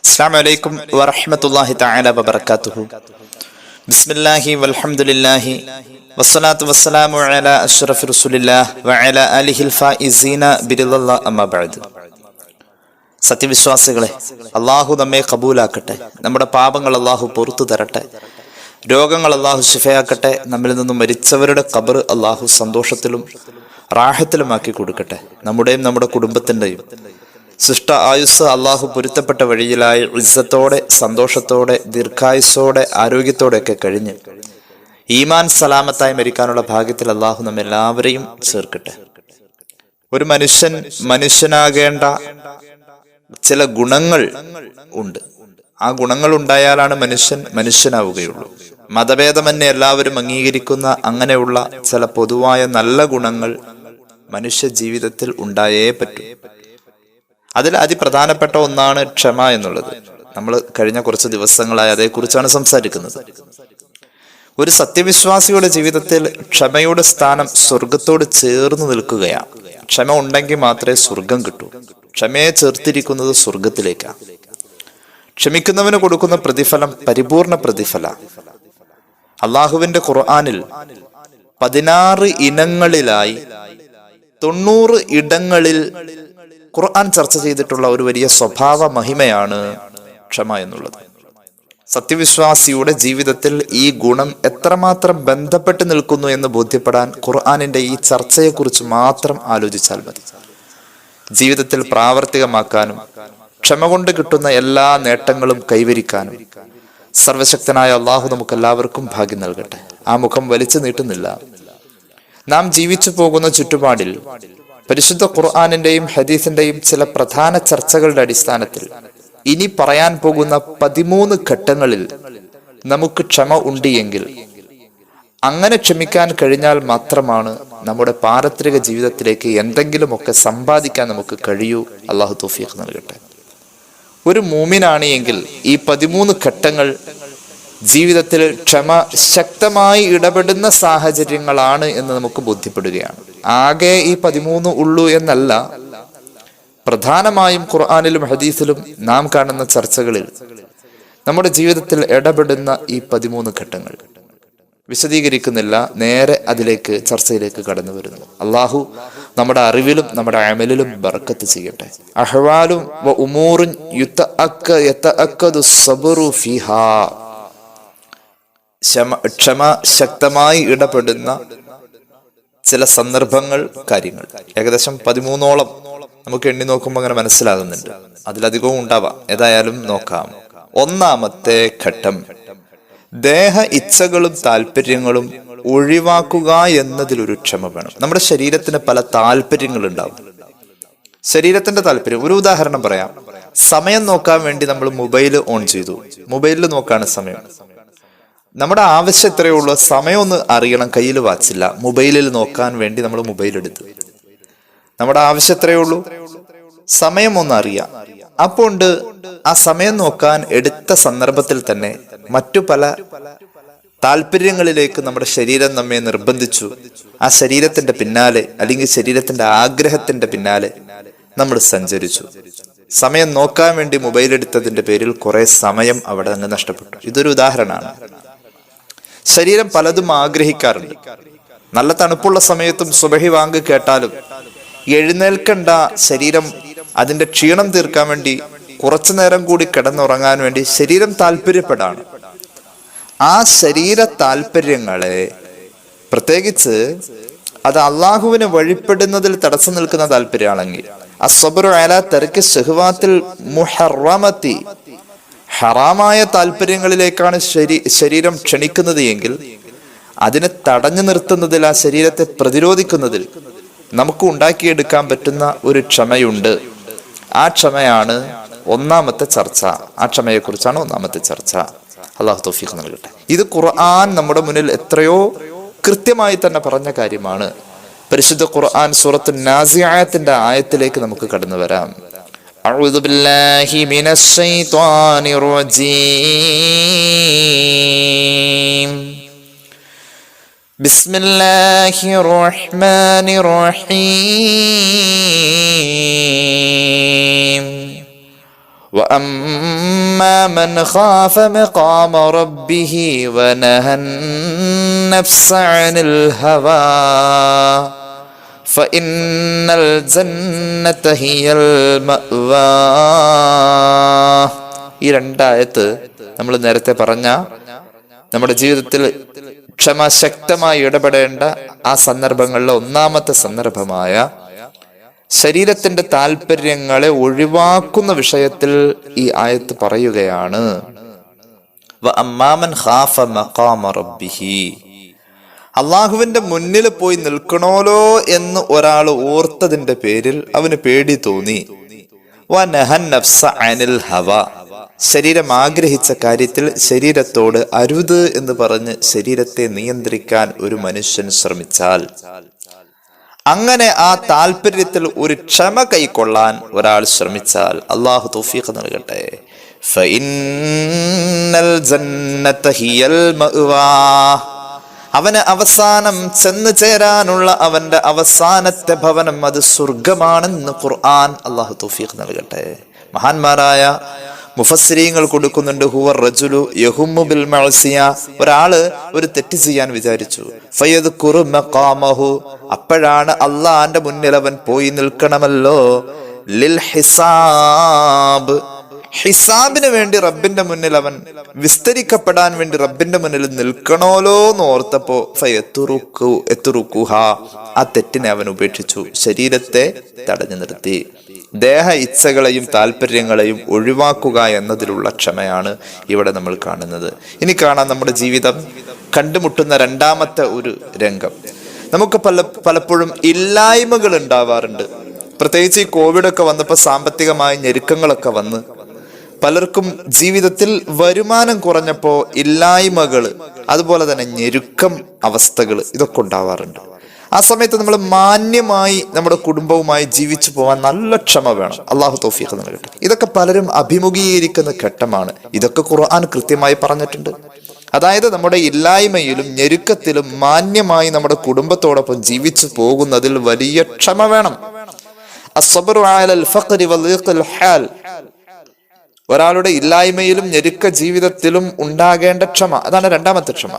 അസ്സലാമു അലൈക്കും വറഹ്മത്തുള്ളാഹി തആല വബറകാതുഹു. ബിസ്മില്ലാഹി വൽഹംദുലില്ലാഹി വസ്സലാത്തു വസ്സലാമു അലാ അഷ്റഫി റസൂലില്ലാഹി വഅലാ ആലിഹിൽ ഫായിസീന ബിറിദല്ലാഹി അമ്മാ ബഅദ്. സത്യവിശ്വാസികളെ, അള്ളാഹു നമ്മെ കബൂലാക്കട്ടെ. നമ്മുടെ പാപങ്ങൾ അള്ളാഹു പുറത്തു തരട്ടെ. രോഗങ്ങൾ അള്ളാഹു ശിഫയാക്കട്ടെ. നമ്മിൽ നിന്നും മരിച്ചവരുടെ ഖബർ അള്ളാഹു സന്തോഷത്തിലും റാഹത്തിലുമാക്കി കൊടുക്കട്ടെ. നമ്മുടെയും നമ്മുടെ കുടുംബത്തിൻ്റെയും സൃഷ്ട ആയുസ് അള്ളാഹു പൊരുത്തപ്പെട്ട വഴിയിലായി ഇസ്സത്തോടെ, സന്തോഷത്തോടെ, ദീർഘായുസ്സോടെ, ആരോഗ്യത്തോടെയൊക്കെ കഴിഞ്ഞ് ഈമാൻ സലാമത്തായി മരിക്കാനുള്ള ഭാഗ്യത്തിൽ അള്ളാഹു നമ്മെല്ലാവരെയും ചേർക്കട്ടെ. ഒരു മനുഷ്യനാകേണ്ട ചില ഗുണങ്ങൾ ഉണ്ട്. ആ ഗുണങ്ങൾ ഉണ്ടായാലാണ് മനുഷ്യനാവുകയുള്ളൂ. മതഭേദമന്യേ എല്ലാവരും അംഗീകരിക്കുന്ന അങ്ങനെയുള്ള ചില പൊതുവായ നല്ല ഗുണങ്ങൾ മനുഷ്യ ജീവിതത്തിൽ ഉണ്ടായേ പറ്റൂ. അതിൽ അതിപ്രധാനപ്പെട്ട ഒന്നാണ് ക്ഷമ എന്നുള്ളത്. നമ്മൾ കഴിഞ്ഞ കുറച്ച് ദിവസങ്ങളായി അതേക്കുറിച്ചാണ് സംസാരിക്കുന്നത്. ഒരു സത്യവിശ്വാസിയുടെ ജീവിതത്തിൽ ക്ഷമയുടെ സ്ഥാനം സ്വർഗത്തോട് ചേർന്ന് നിൽക്കുകയാണ്. ക്ഷമ ഉണ്ടെങ്കിൽ മാത്രമേ സ്വർഗം കിട്ടൂ. ക്ഷമയെ ചേർത്തിരിക്കുന്നത് സ്വർഗത്തിലേക്കാണ്. ക്ഷമിക്കുന്നവന് കൊടുക്കുന്ന പ്രതിഫലം പരിപൂർണ പ്രതിഫല. അള്ളാഹുവിന്റെ ഖുർആനിൽ 16 ഇനങ്ങളിലായി 90 ഇടങ്ങളിൽ ഖുർആൻ ചർച്ച ചെയ്തിട്ടുള്ള ഒരു വലിയ സ്വഭാവ മഹിമയാണ് ക്ഷമ എന്നുള്ളത്. സത്യവിശ്വാസിയുടെ ജീവിതത്തിൽ ഈ ഗുണം എത്രമാത്രം ബന്ധപ്പെട്ട് നിൽക്കുന്നു എന്ന് ബോധ്യപ്പെടാൻ ഖുർആനിന്റെ ഈ ചർച്ചയെക്കുറിച്ച് മാത്രം ആലോചിച്ചാൽ മതി. ജീവിതത്തിൽ പ്രാവർത്തികമാക്കാനും ക്ഷമ കൊണ്ട് കിട്ടുന്ന എല്ലാ നേട്ടങ്ങളും കൈവരിക്കാനും സർവശക്തനായ അള്ളാഹു നമുക്ക് എല്ലാവർക്കും ഭാഗ്യം നൽകട്ടെ. ആ മുഖം വലിച്ചു നീട്ടുന്നില്ല. നാം ജീവിച്ചു പോകുന്ന ചുറ്റുപാടിൽ പരിശുദ്ധ ഖുർആനിന്റെയും ഹദീസിന്റെയും ചില പ്രധാന ചർച്ചകളുടെ അടിസ്ഥാനത്തിൽ ഇനി പറയാൻ പോകുന്ന 13 ഘട്ടങ്ങളിൽ നമുക്ക് ക്ഷമ ഉണ്ട് എങ്കിൽ, അങ്ങനെ ക്ഷമിക്കാൻ കഴിഞ്ഞാൽ മാത്രമാണ് നമ്മുടെ പാരത്രിക ജീവിതത്തിലേക്ക് എന്തെങ്കിലുമൊക്കെ സമ്പാദിക്കാൻ നമുക്ക് കഴിയൂ. അള്ളാഹു തൗഫീഖ് നൽകട്ടെ. ഒരു മൂമിനാണ് എങ്കിൽ ഈ 13 ഘട്ടങ്ങൾ ജീവിതത്തിൽ ക്ഷമ ശക്തമായി ഇടപെടുന്ന സാഹചര്യങ്ങളാണ് എന്ന് നമുക്ക് ബോധ്യപ്പെടുകയാണ്. ആകെ ഈ 13 ഉള്ളൂ എന്നല്ല, പ്രധാനമായും ഖുർആനിലും ഹദീസിലും നാം കാണുന്ന ചർച്ചകളിൽ നമ്മുടെ ജീവിതത്തിൽ ഇടപെടുന്ന ഈ 13 ഘട്ടങ്ങൾ വിശദീകരിക്കുന്നില്ല. നേരെ അതിലേക്ക്, ചർച്ചയിലേക്ക് കടന്നു വരുന്നു. അള്ളാഹു നമ്മുടെ അറിവിലും നമ്മുടെ അമലിലും ബർക്കത്ത് ചെയ്യട്ടെ. അഹ്വാലും വ ഉമൂറുൻ യതഅക്കദു സബ്റു ഫീഹാ. ക്ഷമ ശക്തമായി ഇടപെടുന്ന ചില സന്ദർഭങ്ങൾ, കാര്യങ്ങൾ ഏകദേശം 13ഓളം നമുക്ക് എണ്ണി നോക്കുമ്പോൾ അങ്ങനെ മനസ്സിലാകുന്നുണ്ട്. അതിലധികവും ഉണ്ടാവാം. ഏതായാലും നോക്കാം. ഒന്നാമത്തെ ഘട്ടം, ദേഹ ഇച്ഛകളും താല്പര്യങ്ങളും ഒഴിവാക്കുക എന്നതിലൊരു ക്ഷമ വേണം. നമ്മുടെ ശരീരത്തിന് പല താല്പര്യങ്ങൾ ഉണ്ടാവും. ശരീരത്തിന്റെ താല്പര്യം, ഒരു ഉദാഹരണം പറയാം. സമയം നോക്കാൻ വേണ്ടി നമ്മൾ മൊബൈൽ ഓൺ ചെയ്തു. മൊബൈലിൽ നോക്കാണ് സമയം. നമ്മുടെ ആവശ്യം എത്രയേ ഉള്ളൂ, സമയം ഒന്ന് അറിയണം, കയ്യിൽ വാച്ചില്ല, മൊബൈലിൽ നോക്കാൻ വേണ്ടി നമ്മൾ മൊബൈൽ എടുത്തു. നമ്മുടെ ആവശ്യം എത്രയേ ഉള്ളൂ, സമയം ഒന്ന് അറിയാം. അപ്പോൾ ആ സമയം നോക്കാൻ എടുത്ത സന്ദർഭത്തിൽ തന്നെ മറ്റു പല താല്പര്യങ്ങളിലേക്ക് നമ്മുടെ ശരീരം നമ്മെ നിർബന്ധിച്ചു. ആ ശരീരത്തിന്റെ പിന്നാലെ, അല്ലെങ്കിൽ ശരീരത്തിന്റെ ആഗ്രഹത്തിന്റെ പിന്നാലെ നമ്മൾ സഞ്ചരിച്ചു. സമയം നോക്കാൻ വേണ്ടി മൊബൈൽ എടുത്തതിന്റെ പേരിൽ കുറെ സമയം അവിടെ അങ്ങ് നഷ്ടപ്പെട്ടു. ഇതൊരു ഉദാഹരണമാണ്. ശരീരം പലതും ആഗ്രഹിക്കാറുണ്ട്. നല്ല തണുപ്പുള്ള സമയത്തും സുബഹി വാങ്ക് കേട്ടാലും എഴുന്നേൽക്കേണ്ട ശരീരം അതിന്റെ ക്ഷീണം തീർക്കാൻ വേണ്ടി കുറച്ചു നേരം കൂടി കിടന്നുറങ്ങാൻ വേണ്ടി ശരീരം താല്പര്യപ്പെടാണ്. ആ ശരീര താല്പര്യങ്ങളെ, പ്രത്യേകിച്ച് അത് അള്ളാഹുവിന് വഴിപ്പെടുന്നതിൽ തടസ്സം നിൽക്കുന്ന താല്പര്യമാണെങ്കിൽ, അസ്സബ്റു അലാ തർക്കി ശഹ്വാത്തിൽ മുഹറമതി, ഹറാമായ താല്പര്യങ്ങളിലേക്കാണ് ശരീരം ക്ഷണിക്കുന്നത് എങ്കിൽ അതിനെ തടഞ്ഞു നിർത്തുന്നതിൽ, ആ ശരീരത്തെ പ്രതിരോധിക്കുന്നതിൽ നമുക്ക് ഉണ്ടാക്കിയെടുക്കാൻ പറ്റുന്ന ഒരു ക്ഷമയുണ്ട്. ആ ക്ഷമയാണ് ഒന്നാമത്തെ ചർച്ച. ആ ക്ഷമയെക്കുറിച്ചാണ് ഒന്നാമത്തെ ചർച്ച. അല്ലാഹു തൗഫീഖ് നൽകട്ടെ. ഇത് ഖുർആൻ നമ്മുടെ മുന്നിൽ എത്രയോ കൃത്യമായി തന്നെ പറഞ്ഞ കാര്യമാണ്. പരിശുദ്ധ ഖുർആൻ സൂറത്തു നാസിആത്തിന്റെ ആയത്തിലേക്ക് നമുക്ക് കടന്നു വരാം. അഊദു ബില്ലാഹി മിനശ് ശൈത്വാനിർ റജീം. ബിസ്മില്ലാഹിർ റഹ്മാനിർ റഹീം. وأما മൻ ഖാഫ മഖാമ റബ്ബിഹി വനഹൻ നഫ്സ അനിൽ ഹവാ ഫഇന്നൽ ജന്നത ഹിയൽ മഅവാ. ഈ രണ്ടായത്ത് നമ്മൾ നേരത്തെ പറഞ്ഞ നമ്മുടെ ജീവിതത്തിൽ ക്ഷമാശക്തമായി ഇടപെടേണ്ട ആ സന്ദർഭങ്ങളിലെ ഒന്നാമത്തെ സന്ദർഭമായ ശരീരത്തിന്റെ താല്പര്യങ്ങളെ ഒഴിവാക്കുന്ന വിഷയത്തിൽ ഈ ആയത്ത് പറയുകയാണ്. വഅമ്മാമൻ ഖാഫ മഖാമ റബ്ബിഹി, അള്ളാഹുവിന്റെ മുന്നിൽ പോയി നിൽക്കണോലോ എന്ന് ഒരാൾ ഓർത്തതിന്റെ പേരിൽ അവന് പേടി തോന്നി. വനഹൻ നഫ്സ അനിൽ ഹവ, ശരീരം ആഗ്രഹിച്ച കാര്യത്തിൽ ശരീരത്തോട് അരുത് എന്ന് പറഞ്ഞ് ശരീരത്തെ നിയന്ത്രിക്കാൻ ഒരു മനുഷ്യൻ ശ്രമിച്ചാൽ, അങ്ങനെ ആ താല്പര്യത്തിൽ ഒരു ക്ഷമ കൈക്കൊള്ളാൻ ഒരാൾ ശ്രമിച്ചാൽ അള്ളാഹു തൗഫീഖ് നൽകട്ടെ. ഫഇന്നൽ ജന്നത ഹിയൽ മഅവാ, അവന് അവസാനം ചെന്ന് ചേരാനുള്ള അവന്റെ അവസാനത്തെ ഭവനം അത് സ്വർഗമാണെന്ന് ഖുർആൻ. അള്ളാഹു തൗഫീഖ് നൽകട്ടെ. മഹാന്മാരായ മുഫസ്സിരീങ്ങൾ കൊടുക്കുന്നുണ്ട്, ഹുവ റജുലു യഹുമ്മു ബിൽ മഅസിയ, ഒരാള് ഒരു തെറ്റ് ചെയ്യാൻ വിചാരിച്ചു. ഫയദ്കുറു മഖാമഹു, അപ്പോഴാണ് അള്ളാന്റെ മുന്നിൽ അവൻ പോയി നിൽക്കണമല്ലോ. ലിൽ ഹിസാബ്, ഹിസാബിന് വേണ്ടി റബ്ബിന്റെ മുന്നിൽ അവൻ വിസ്തരിക്കപ്പെടാൻ വേണ്ടി റബ്ബിന്റെ മുന്നിൽ നിൽക്കണോലോ എന്ന് ഓർത്തപ്പോ ഫയത്തുറുക്കുഹ, ആ തെറ്റിനെ അവൻ ഉപേക്ഷിച്ചു, ശരീരത്തെ തടഞ്ഞു നിർത്തി. ദേഹ ഇച്ഛകളെയും താല്പര്യങ്ങളെയും ഒഴിവാക്കുക എന്നതിലുള്ള ക്ഷമയാണ് ഇവിടെ നമ്മൾ കാണുന്നത്. ഇനി കാണാം നമ്മുടെ ജീവിതം കണ്ടുമുട്ടുന്ന രണ്ടാമത്തെ ഒരു രംഗം. നമുക്ക് പലപ്പോഴും ഇല്ലായ്മകൾ ഉണ്ടാവാറുണ്ട്. പ്രത്യേകിച്ച് ഈ കോവിഡൊക്കെ വന്നപ്പോൾ സാമ്പത്തികമായ ഞെരുക്കങ്ങളൊക്കെ വന്ന് പലർക്കും ജീവിതത്തിൽ വരുമാനം കുറഞ്ഞപ്പോ ഇല്ലായ്മകൾ, അതുപോലെ തന്നെ ഞെരുക്കം അവസ്ഥകൾ ഇതൊക്കെ ഉണ്ടാവാറുണ്ട്. ആ സമയത്ത് നമ്മൾ മാന്യമായി നമ്മുടെ കുടുംബവുമായി ജീവിച്ചു പോകാൻ നല്ല ക്ഷമ വേണം. അള്ളാഹു തൗഫീഖ് നൽകട്ടെ. ഇതൊക്കെ പലരും അഭിമുഖീകരിക്കുന്ന ഘട്ടമാണ്. ഇതൊക്കെ ഖുർആൻ കൃത്യമായി പറഞ്ഞിട്ടുണ്ട്. അതായത് നമ്മുടെ ഇല്ലായ്മയിലും ഞെരുക്കത്തിലും മാന്യമായി നമ്മുടെ കുടുംബത്തോടൊപ്പം ജീവിച്ചു പോകുന്നതിൽ വലിയ ക്ഷമ വേണം. അസ്സബ്റു അലൽ ഫഖ്രി വളിഖിൽ ഹാൽ, ഒരാളുടെ ഇല്ലായ്മയിലും ഞെരുക്ക ജീവിതത്തിലും ഉണ്ടാകേണ്ട ക്ഷമ, അതാണ് രണ്ടാമത്തെ ക്ഷമ.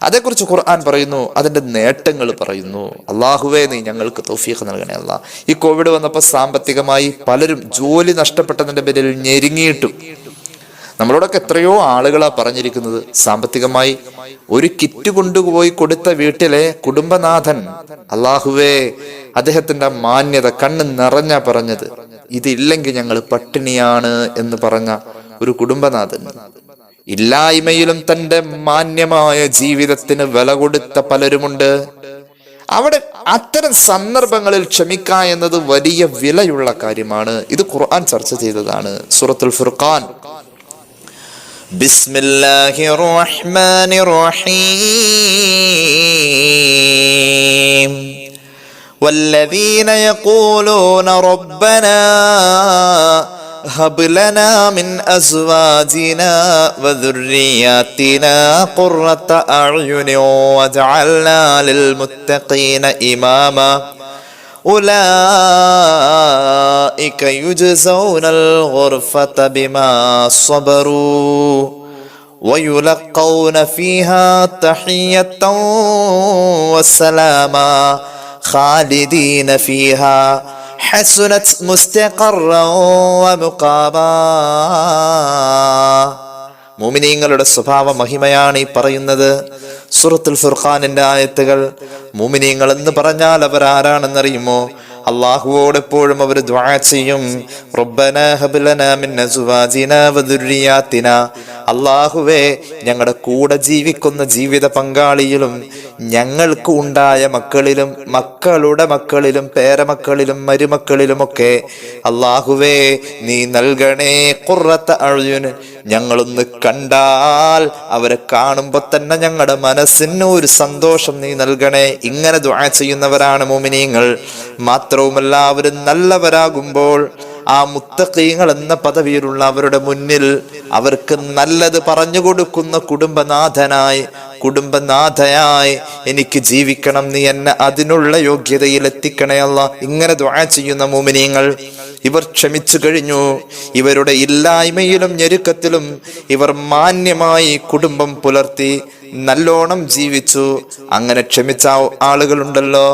അതേക്കുറിച്ച് ഖുർആൻ പറയുന്നു, അതിന്റെ നേട്ടങ്ങൾ പറയുന്നു. അള്ളാഹുവേ നീ ഞങ്ങൾക്ക് തൗഫീഖ് നൽകണേ അല്ലാ. ഈ കോവിഡ് വന്നപ്പോൾ സാമ്പത്തികമായി പലരും ജോലി നഷ്ടപ്പെട്ടതിന്റെ പേരിൽ ഞെരുങ്ങിയിട്ടും, നമ്മളോടൊക്കെ എത്രയോ ആളുകളാ പറഞ്ഞിരിക്കുന്നത്, സാമ്പത്തികമായി ഒരു കിറ്റ് കൊണ്ടുപോയി കൊടുത്ത വീട്ടിലെ കുടുംബനാഥൻ, അള്ളാഹുവേ അദ്ദേഹത്തിന്റെ മാന്യത കണ്ണ് നിറഞ്ഞ പറഞ്ഞത്, ഇതില്ലെങ്കിൽ ഞങ്ങൾ പട്ടിണിയാണ് എന്ന് പറഞ്ഞ ഒരു കുടുംബനാഥൻ. ഇല്ലായ്മയിലും തന്റെ മാന്യമായ ജീവിതത്തിന് വില കൊടുത്ത പലരുമുണ്ട്. അവിടെ അത്തരം സന്ദർഭങ്ങളിൽ ക്ഷമിക്കുക എന്നത് വലിയ വിലയുള്ള കാര്യമാണ്. ഇത് ഖുർആൻ ചർച്ച ചെയ്തതാണ്. സൂറത്തുൽ ഫുർഖാൻ, ബിസ്മില്ലാഹിർ റഹ്മാനിർ റഹീം വല്ലദീന യഖൂലൂന റബ്ബനാ هب لنا من أزواجنا وذرياتنا قرة أعين واجعلنا للمتقين إماما أولئك يجزون الغرفة بما صبروا ويلقون فيها تحية وسلاما خالدين فيها حسنت مستقرا ومقاما. മുഅ്മിനീങ്ങളുടെ സ്വഭാവ മഹിമയാണ് ഈ പറയുന്നത്. സൂറത്തുൽ ഫുർഖാനിന്റെ ആയത്തുകൾ. മുഅ്മിനീങ്ങൾ എന്ന് പറഞ്ഞാൽ അവർ ആരാണെന്നറിയുമോ? അള്ളാഹുവോട് എപ്പോഴും അവർ ദുആ ചെയ്യും, റബ്ബനാ ഹബ് ലനാ മിൻ അസ്വാജിനാ വദുർരിയാത്തിനാ, അള്ളാഹുവേ ഞങ്ങളുടെ കൂടെ ജീവിക്കുന്ന ജീവിത പങ്കാളിയിലും ഞങ്ങൾക്ക് ഉണ്ടായ മക്കളിലും മക്കളുടെ മക്കളിലും പേരമക്കളിലും മരുമക്കളിലുമൊക്കെ അള്ളാഹുവേ നീ നൽകണേ ഖുർറത അഅ്യുൻ, ഞങ്ങളൊന്ന് കണ്ടാൽ അവരെ കാണുമ്പോൾ തന്നെ ഞങ്ങളുടെ മനസ്സിന് ഒരു സന്തോഷം നീ നൽകണേ. ഇങ്ങനെ ദുആ ചെയ്യുന്നവരാണ് മുഅ്മിനീങ്ങൾ. മാത്രവുമല്ല അവർ നല്ലവരാകുമ്പോൾ ആ മുത്തഖീങ്ങൾ എന്ന പദവിയിലുള്ള അവരുടെ മുന്നിൽ അവർക്ക് നല്ലത് പറഞ്ഞു കൊടുക്കുന്ന കുടുംബനാഥനായി, കുടുംബനാഥയായി എനിക്ക് ജീവിക്കണം, നീ എന്നെ അതിനുള്ള യോഗ്യതയിൽ എത്തിക്കണേ അല്ലാ. ഇങ്ങനെ ദുആ ചെയ്യുന്ന മുഅ്മിനീങ്ങൾ ഇവർ ക്ഷമിച്ചു കഴിഞ്ഞു. ഇവരുടെ ഇല്ലായ്മയിലും ഞെരുക്കത്തിലും ഇവർ മാന്യമായി കുടുംബം പുലർത്തി നല്ലോണം ജീവിച്ചു. അങ്ങനെ ക്ഷമിച്ച ആളുകളുണ്ടല്ലോ,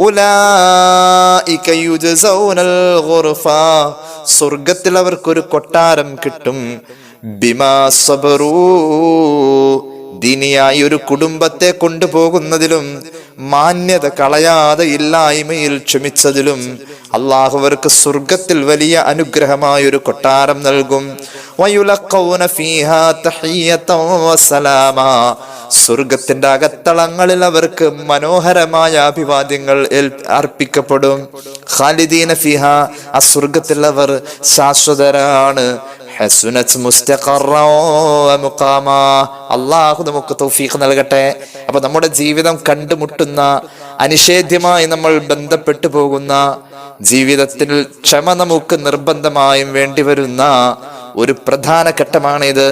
ഉലൈക യുജ്സൗനൽ ഗുർഫ, സ്വർഗത്തിൽ അവർക്കൊരു കൊട്ടാരം കിട്ടും. ബിമാ സബറൂ, ദീനിയായി ഒരു കുടുംബത്തെ കൊണ്ടുപോകുന്നതിലും മാന്യത കളയാതെ ഇല്ലായ്മയിൽ ക്ഷമിച്ചതിലും അള്ളാഹു അവർക്ക് സ്വർഗത്തിൽ വലിയ അനുഗ്രഹമായ ഒരു കൊട്ടാരം നൽകും. വയുലഖൗന ഫീഹാ തഹിയ്യതൻ വസലാമാ, സ്വർഗത്തിന്റെ അകത്തളങ്ങളിൽ അവർക്ക് മനോഹരമായ അഭിവാദ്യങ്ങൾ അർപ്പിക്കപ്പെടും. ഖാലിദീന ഫീഹാ, ആ സ്വർഗത്തിൽ അവർ ശാശ്വതരാണ്. ഹസുനത് മുസ്തഖറ വമുഖാമ, അല്ലാഹു നമുക്ക് തൗഫീഖ് നൽകട്ടെ. അപ്പൊ നമ്മുടെ ജീവിതം കണ്ടുമുട്ടുന്ന, അനിഷേധ്യമായി നമ്മൾ ബന്ധപ്പെട്ടു പോകുന്ന, ജീവിതത്തിൽ ക്ഷമ നമുക്ക് നിർബന്ധമായും വേണ്ടി വരുന്ന ഒരു പ്രധാന ഘട്ടമാണിത്.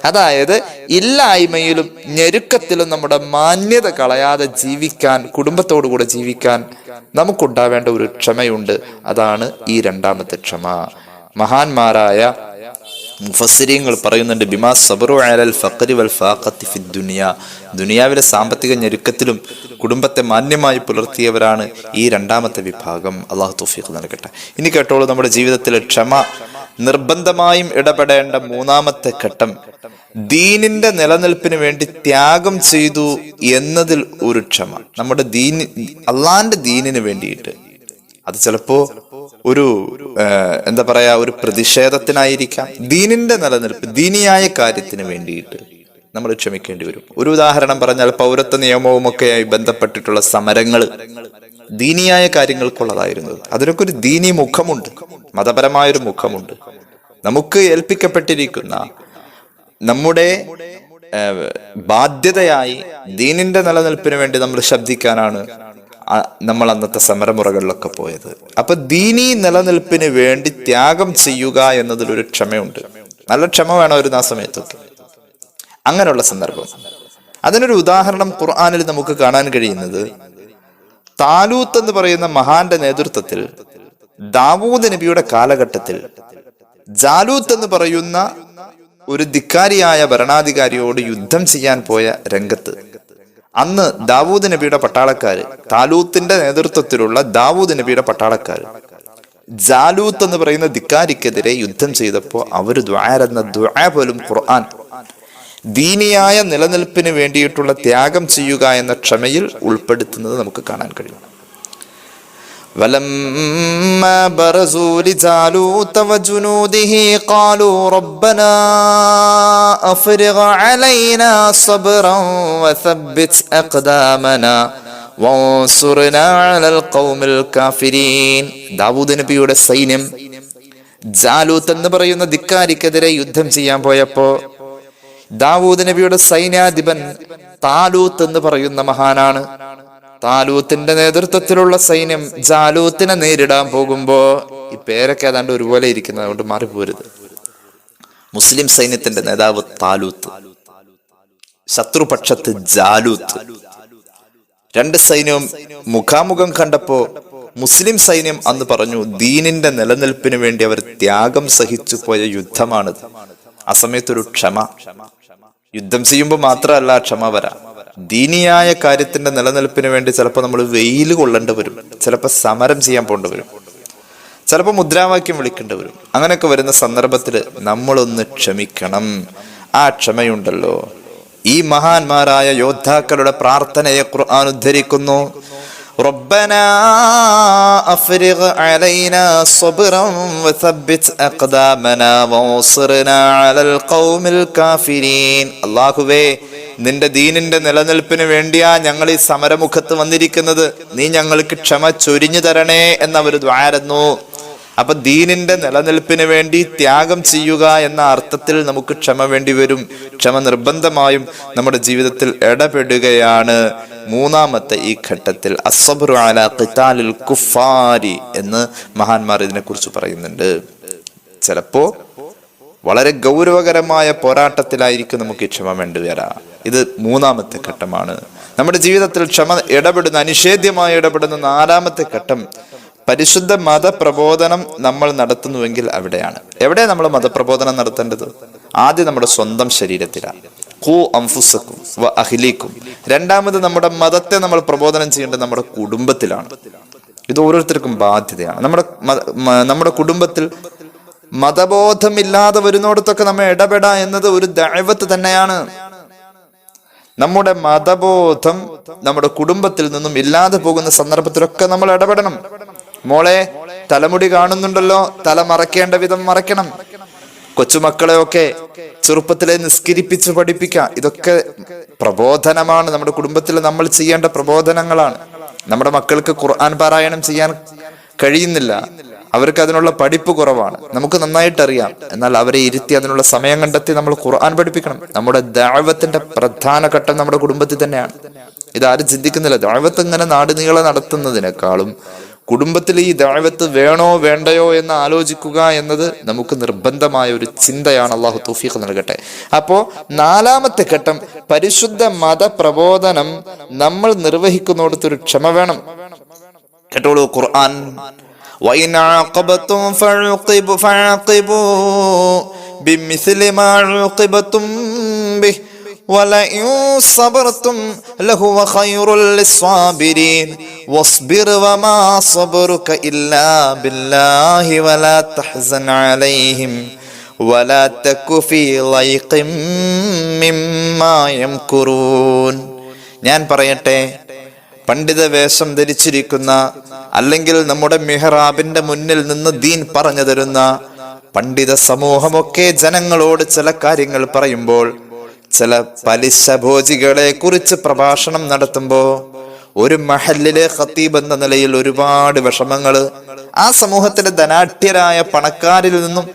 അതായത് ഇല്ലായ്മയിലും ഞെരുക്കത്തിലും നമ്മുടെ മാന്യത കളയാതെ ജീവിക്കാൻ, കുടുംബത്തോടു കൂടെ ജീവിക്കാൻ നമുക്കുണ്ടാവേണ്ട ഒരു ക്ഷമയുണ്ട്. അതാണ് ഈ രണ്ടാമത്തെ ക്ഷമ. മഹാന്മാരായ മുഫസ്സിരീങ്ങൾ പറയുന്നുണ്ട്, ബിമാ സബറു അലൽ ഫഖരി വൽ ഫാഖത്തി ഫി ദുനിയ, ദുനിയാവിലെ സാമ്പത്തിക ഞെരുക്കത്തിലും കുടുംബത്തെ മാന്യമായി പുലർത്തിയവരാണ് ഈ രണ്ടാമത്തെ വിഭാഗം. അള്ളാഹു തൗഫീഖ് നൽകട്ടെ. ഇനി കേട്ടോളൂ, നമ്മുടെ ജീവിതത്തിൽ ക്ഷമ നിർബന്ധമായും ഇടപെടേണ്ട മൂന്നാമത്തെ ഘട്ടം, ദീനിന്റെ നിലനിൽപ്പിന് വേണ്ടി ത്യാഗം ചെയ്തു എന്നതിൽ ഒരു ക്ഷമ. നമ്മുടെ അള്ളാന്റെ ദീനിന് വേണ്ടിയിട്ട്, അത് ചിലപ്പോ ഒരു എന്താ പറയാ, ഒരു പ്രതിഷേധത്തിനായിരിക്കാം. ദീനിന്റെ നിലനിൽപ്പ്, ദീനിയായ കാര്യത്തിന് വേണ്ടിയിട്ട് നമ്മൾ ക്ഷമിക്കേണ്ടി വരും. ഒരു ഉദാഹരണം പറഞ്ഞാൽ, പൗരത്വ നിയമവും ഒക്കെയായി ബന്ധപ്പെട്ടിട്ടുള്ള സമരങ്ങൾ ദീനിയായ കാര്യങ്ങൾക്കുള്ളതായിരുന്നു. അതിനൊക്കെ ഒരു ദീനി മുഖമുണ്ട്, മതപരമായൊരു മുഖമുണ്ട്. നമുക്ക് ഏൽപ്പിക്കപ്പെട്ടിരിക്കുന്ന നമ്മുടെ ബാധ്യതയായി ദീനിന്റെ നിലനിൽപ്പിന് വേണ്ടി നമ്മൾ ശബ്ദിക്കാനാണ് നമ്മൾ അന്നത്തെ സമരമുറകളിലൊക്കെ പോയത്. അപ്പൊ ദീനീ നിലനിൽപ്പിന് വേണ്ടി ത്യാഗം ചെയ്യുക എന്നതിലൊരു ക്ഷമയുണ്ട്. നല്ല ക്ഷമ വേണം ഒരു ആ സമയത്തൊക്കെ. അങ്ങനെയുള്ള സന്ദർഭം, അതിനൊരു ഉദാഹരണം ഖുർആനിൽ നമുക്ക് കാണാൻ കഴിയുന്നത്, താലൂത്ത് എന്ന് പറയുന്ന മഹാന്റെ നേതൃത്വത്തിൽ ദാവൂദ് നബിയുടെ കാലഘട്ടത്തിൽ ജാലൂത്ത് എന്ന് പറയുന്ന ഒരു ധിക്കാരിയായ ഭരണാധികാരിയോട് യുദ്ധം ചെയ്യാൻ പോയ രംഗത്ത് അന്ന് ദാവൂദ് നബിയുടെ പട്ടാളക്കാര്, താലൂത്തിന്റെ നേതൃത്വത്തിലുള്ള ദാവൂദ് നബിയുടെ പട്ടാളക്കാര് ജാലൂത്ത് എന്ന് പറയുന്ന ധിക്കാരിക്കെതിരെ യുദ്ധം ചെയ്തപ്പോ അവര് ദുആ പോലും ഖുർആൻ ദീനിയായ നിലനിൽപ്പിന് വേണ്ടിയിട്ടുള്ള ത്യാഗം ചെയ്യുക എന്ന ക്ഷമയിൽ ഉൾപ്പെടുത്തുന്നത് നമുക്ക് കാണാൻ കഴിയും. വലമ്മാ ബറസൂ ലിജാലൂത വജുനൂദിഹി ഖാലൂ റബ്ബനാ അഫ്രിഗ് അലൈനാ സബ്റൻ വസബ്ബിത് അഖ്ദാമനാ വൻസുർനാ അലൽ ഖൗമിൽ കാഫിരീൻ. ദാവൂദ് നബിയുടെ സൈന്യം ജാലൂത്ത് എന്ന് പറയുന്ന ധിക്കാരിക്കെതിരെ യുദ്ധം ചെയ്യാൻ പോയപ്പോ ദാവൂദ് നബിയുടെ സൈന്യാധിപൻ താലൂത്ത് എന്ന് പറയുന്ന മഹാനാണ്. താലൂത്തിന്റെ നേതൃത്വത്തിലുള്ള സൈന്യം ജാലൂത്തിനെ നേരിടാൻ പോകുമ്പോ, ഈ പേരൊക്കെ ഏതാണ്ട് ഒരുപോലെ ഇരിക്കുന്നത്, അതുകൊണ്ട് മാറിപ്പോരുത്. മുസ്ലിം സൈന്യത്തിന്റെ നേതാവ് താലൂത്ത്, ശത്രുപക്ഷത്ത് ജാലൂത്ത്. രണ്ട് സൈന്യവും മുഖാമുഖം കണ്ടപ്പോ മുസ്ലിം സൈന്യം അന്ന് പറഞ്ഞു, ദീനിന്റെ നിലനിൽപ്പിന് വേണ്ടി അവർ ത്യാഗം സഹിച്ചു പോയ യുദ്ധമാണിത്. ആ സമയത്തൊരു ക്ഷമ, യുദ്ധം ചെയ്യുമ്പോൾ മാത്രമല്ല ക്ഷമ വരാം. ദീനിയായ കാര്യത്തിന്റെ നിലനിൽപ്പിന് വേണ്ടി ചിലപ്പോൾ നമ്മൾ വെയിൽ കൊള്ളേണ്ടി വരും, ചിലപ്പോൾ സമരം ചെയ്യാൻ പോകേണ്ടി വരും, ചിലപ്പോൾ മുദ്രാവാക്യം വിളിക്കേണ്ടി വരും. അങ്ങനെയൊക്കെ വരുന്ന സന്ദർഭത്തിൽ നമ്മളൊന്ന് ക്ഷമിക്കണം. ആ ക്ഷമയുണ്ടല്ലോ, ഈ മഹാന്മാരായ യോദ്ധാക്കളുടെ പ്രാർത്ഥനയെ ഖുർആൻ ഉദ്ധരിക്കുന്നു. റബ്ബനാ അഫ്രിഗ് അലൈനാ സബ്റൻ വസബ്ബിത് അഖ്ദാമനാ വൻസുർനാ അലൽ ഖൗമിൽ കാഫിരീൻ. അല്ലാഹുവേ, നിന്റെ ദീനിന്റെ നിലനിൽപ്പിന് വേണ്ടിയാ ഞങ്ങൾ ഈ സമരമുഖത്ത് വന്നിരിക്കുന്നത്, നീ ഞങ്ങൾക്ക് ക്ഷമ ചൊരിഞ്ഞു തരണേ എന്നവർ ദ്വാരുന്നു. അപ്പൊ ദീനിന്റെ നിലനിൽപ്പിന് വേണ്ടി ത്യാഗം ചെയ്യുക എന്ന അർത്ഥത്തിൽ നമുക്ക് ക്ഷമ വേണ്ടി വരും. ക്ഷമ നിർബന്ധമായും നമ്മുടെ ജീവിതത്തിൽ ഇടപെടുകയാണ്. മൂന്നാമത്തെ ഈ ഘട്ടത്തിൽ അസ്സബ്റു അലാ ഖിതാലിൽ കുഫാരി എന്ന് മഹാന്മാർ ഇതിനെ കുറിച്ച് പറയുന്നുണ്ട്. ചിലപ്പോ വളരെ ഗൗരവകരമായ പോരാട്ടത്തിലായിരിക്കും നമുക്ക് ഈ ക്ഷമ വേണ്ടിവരാ. ഇത് മൂന്നാമത്തെ ഘട്ടമാണ്. നമ്മുടെ ജീവിതത്തിൽ ക്ഷമ അനിഷേധ്യമായി ഇടപെടുന്ന നാലാമത്തെ ഘട്ടം, പരിശുദ്ധ മതപ്രബോധനം നമ്മൾ നടത്തുന്നുവെങ്കിൽ അവിടെയാണ്. എവിടെ നമ്മൾ മതപ്രബോധനം നടത്തേണ്ടത്? ആദ്യം നമ്മുടെ സ്വന്തം ശരീരത്തിലാണ്. ഖൂ അൻഫുസക്കും വ അഹ്ലീക്കും. രണ്ടാമത് നമ്മുടെ മതത്തെ നമ്മൾ പ്രബോധനം ചെയ്യേണ്ടത് നമ്മുടെ കുടുംബത്തിലാണ്. ഇത് ഓരോരുത്തർക്കും ബാധ്യതയാണ്. നമ്മുടെ കുടുംബത്തിൽ മതബോധമില്ലാതെ വരുന്നിടത്തൊക്കെ നമ്മൾ ഇടപെടാ എന്നത് ഒരു ദഅവത്ത് തന്നെയാണ്. നമ്മുടെ മതബോധം നമ്മുടെ കുടുംബത്തിൽ നിന്നും ഇല്ലാതെ പോകുന്ന സന്ദർഭത്തിലൊക്കെ നമ്മൾ ഇടപെടണം. മോളെ, തലമുടി കാണുന്നുണ്ടല്ലോ, തല മറയ്ക്കേണ്ട വിധം മറയ്ക്കണം. കൊച്ചുമക്കളെയൊക്കെ ചെറുപ്പത്തിലെ നിസ്കരിപ്പിച്ച് പഠിപ്പിക്കുക. ഇതൊക്കെ പ്രബോധനമാണ്. നമ്മുടെ കുടുംബത്തിൽ നമ്മൾ ചെയ്യേണ്ട പ്രബോധനങ്ങളാണ്. നമ്മുടെ മക്കൾക്ക് ഖുർആൻ പാരായണം ചെയ്യാൻ കഴിയുന്നില്ല, അവർക്ക് അതിനുള്ള പഠിപ്പ് കുറവാണ്, നമുക്ക് നന്നായിട്ടറിയാം. എന്നാൽ അവരെ ഇരുത്തി അതിനുള്ള സമയം കണ്ടെത്തി നമ്മൾ ഖുർആൻ പഠിപ്പിക്കണം. നമ്മുടെ ദഅവത്തിന്റെ പ്രധാന ഘട്ടം നമ്മുടെ കുടുംബത്തിൽ തന്നെയാണ്. ഇതാരും ചിന്തിക്കുന്നില്ല. ദഅവത്ത് ഇങ്ങനെ നാടുനീളെ നടത്തുന്നതിനേക്കാളും കുടുംബത്തിൽ ഈ ദഅവത്ത് വേണോ വേണ്ടയോ എന്ന് ആലോചിക്കുക എന്നത് നമുക്ക് നിർബന്ധമായ ഒരു ചിന്തയാണ്. അള്ളാഹു തൗഫീഖ് നൽകട്ടെ. അപ്പോ നാലാമത്തെ ഘട്ടം, പരിശുദ്ധ മതപ്രബോധനം നമ്മൾ നിർവഹിക്കുന്നിടത്തൊരു ക്ഷമ വേണം. കേട്ടോളൂ ഖുർആൻ, وَإِنْ عَاقَبْتُمْ فَعَاقِبُوا بِمِثْلِ مَا عُوقِبْتُمْ بِهِ وَلَئِنْ صَبَرْتُمْ لَهُوَ خَيْرٌ لِلصَّابِرِينَ وَاصْبِرْ وَمَا صَبْرُكَ إِلَّا بِاللَّهِ وَلَا تَحْزَنْ عَلَيْهِمْ وَلَا تَكُ فِي ضَيْقٍ مِّمَّا يَمْكُرُونَ. ഞാൻ പറയട്ടെ, പണ്ഡിത വേഷം ധരിച്ചിരിക്കുന്ന, അല്ലെങ്കിൽ നമ്മുടെ മിഹ്റാബിന്റെ മുന്നിൽ നിന്ന് ദീൻ പറഞ്ഞു തരുന്ന പണ്ഡിത സമൂഹമൊക്കെ ജനങ്ങളോട് ചില കാര്യങ്ങൾ പറയുമ്പോൾ, ചില പലിശഭോജികളെ കുറിച്ച് പ്രഭാഷണം നടത്തുമ്പോ ഒരു മഹല്ലിലെ ഖത്തീബ് എന്ന നിലയിൽ ഒരുപാട് വിഷമങ്ങള് ആ സമൂഹത്തിലെ ധനാഢ്യരായ പണക്കാരിൽ നിന്നും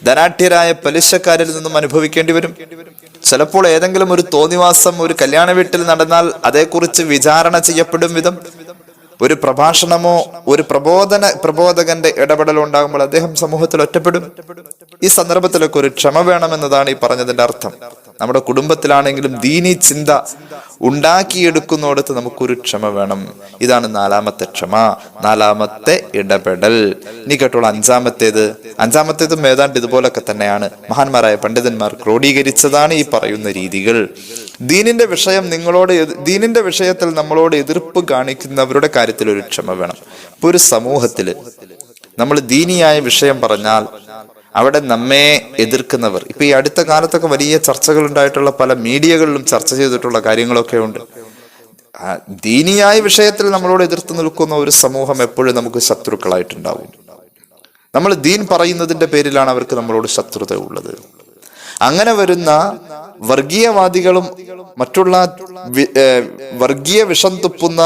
ധനാഢ്യരായ പലിശക്കാരിൽ നിന്നും അനുഭവിക്കേണ്ടി വരും. ചിലപ്പോൾ ഏതെങ്കിലും ഒരു തോന്നിവാസം ഒരു കല്യാണ വീട്ടിൽ നടന്നാൽ അതേക്കുറിച്ച് വിചാരണ ചെയ്യപ്പെടും വിധം ഒരു പ്രഭാഷണമോ ഒരു പ്രബോധകന്റെ ഇടപെടലോ ഉണ്ടാകുമ്പോൾ അദ്ദേഹം സമൂഹത്തിൽ ഒറ്റപ്പെടും. ഈ സന്ദർഭത്തിലൊക്കെ ഒരു ക്ഷമ വേണമെന്നതാണ് ഈ പറഞ്ഞതിന്റെ അർത്ഥം. നമ്മുടെ കുടുംബത്തിലാണെങ്കിലും ദീനി ചിന്ത ഉണ്ടാക്കിയെടുക്കുന്നിടത്ത് നമുക്കൊരു ക്ഷമ വേണം. ഇതാണ് നാലാമത്തെ ക്ഷമ, നാലാമത്തെ ഇടപെടൽ. ഇനി കേട്ടോളൂ അഞ്ചാമത്തേതും ഏതാണ്ട് ഇതുപോലൊക്കെ തന്നെയാണ്. മഹാന്മാരായ പണ്ഡിതന്മാർ ക്രോഡീകരിച്ചതാണ് ഈ പറയുന്ന രീതികൾ. ദീനിന്റെ വിഷയത്തിൽ നമ്മളോട് എതിർപ്പ് കാണിക്കുന്നവരുടെ കാര്യത്തിൽ ഒരു ക്ഷമ വേണം. ഇപ്പൊ ഒരു സമൂഹത്തില് നമ്മൾ ദീനിയായ വിഷയം പറഞ്ഞാൽ അവിടെ നമ്മെ എതിർക്കുന്നവർ, ഇപ്പൊ ഈ അടുത്ത കാലത്തൊക്കെ വലിയ ചർച്ചകൾ ഉണ്ടായിട്ടുള്ള പല മീഡിയകളിലും ചർച്ച ചെയ്തിട്ടുള്ള കാര്യങ്ങളൊക്കെ ഉണ്ട്. ദീനിയായ വിഷയത്തിൽ നമ്മളോട് എതിർത്ത് നിൽക്കുന്ന ഒരു സമൂഹം എപ്പോഴും നമുക്ക് ശത്രുക്കളായിട്ടുണ്ടാവും. നമ്മൾ ദീൻ പറയുന്നതിന്റെ പേരിലാണ് അവർക്ക് നമ്മളോട് ശത്രുത ഉള്ളത്. അങ്ങനെ വരുന്ന വർഗീയവാദികളും മറ്റുള്ള വർഗീയ വിഷം തുപ്പുന്ന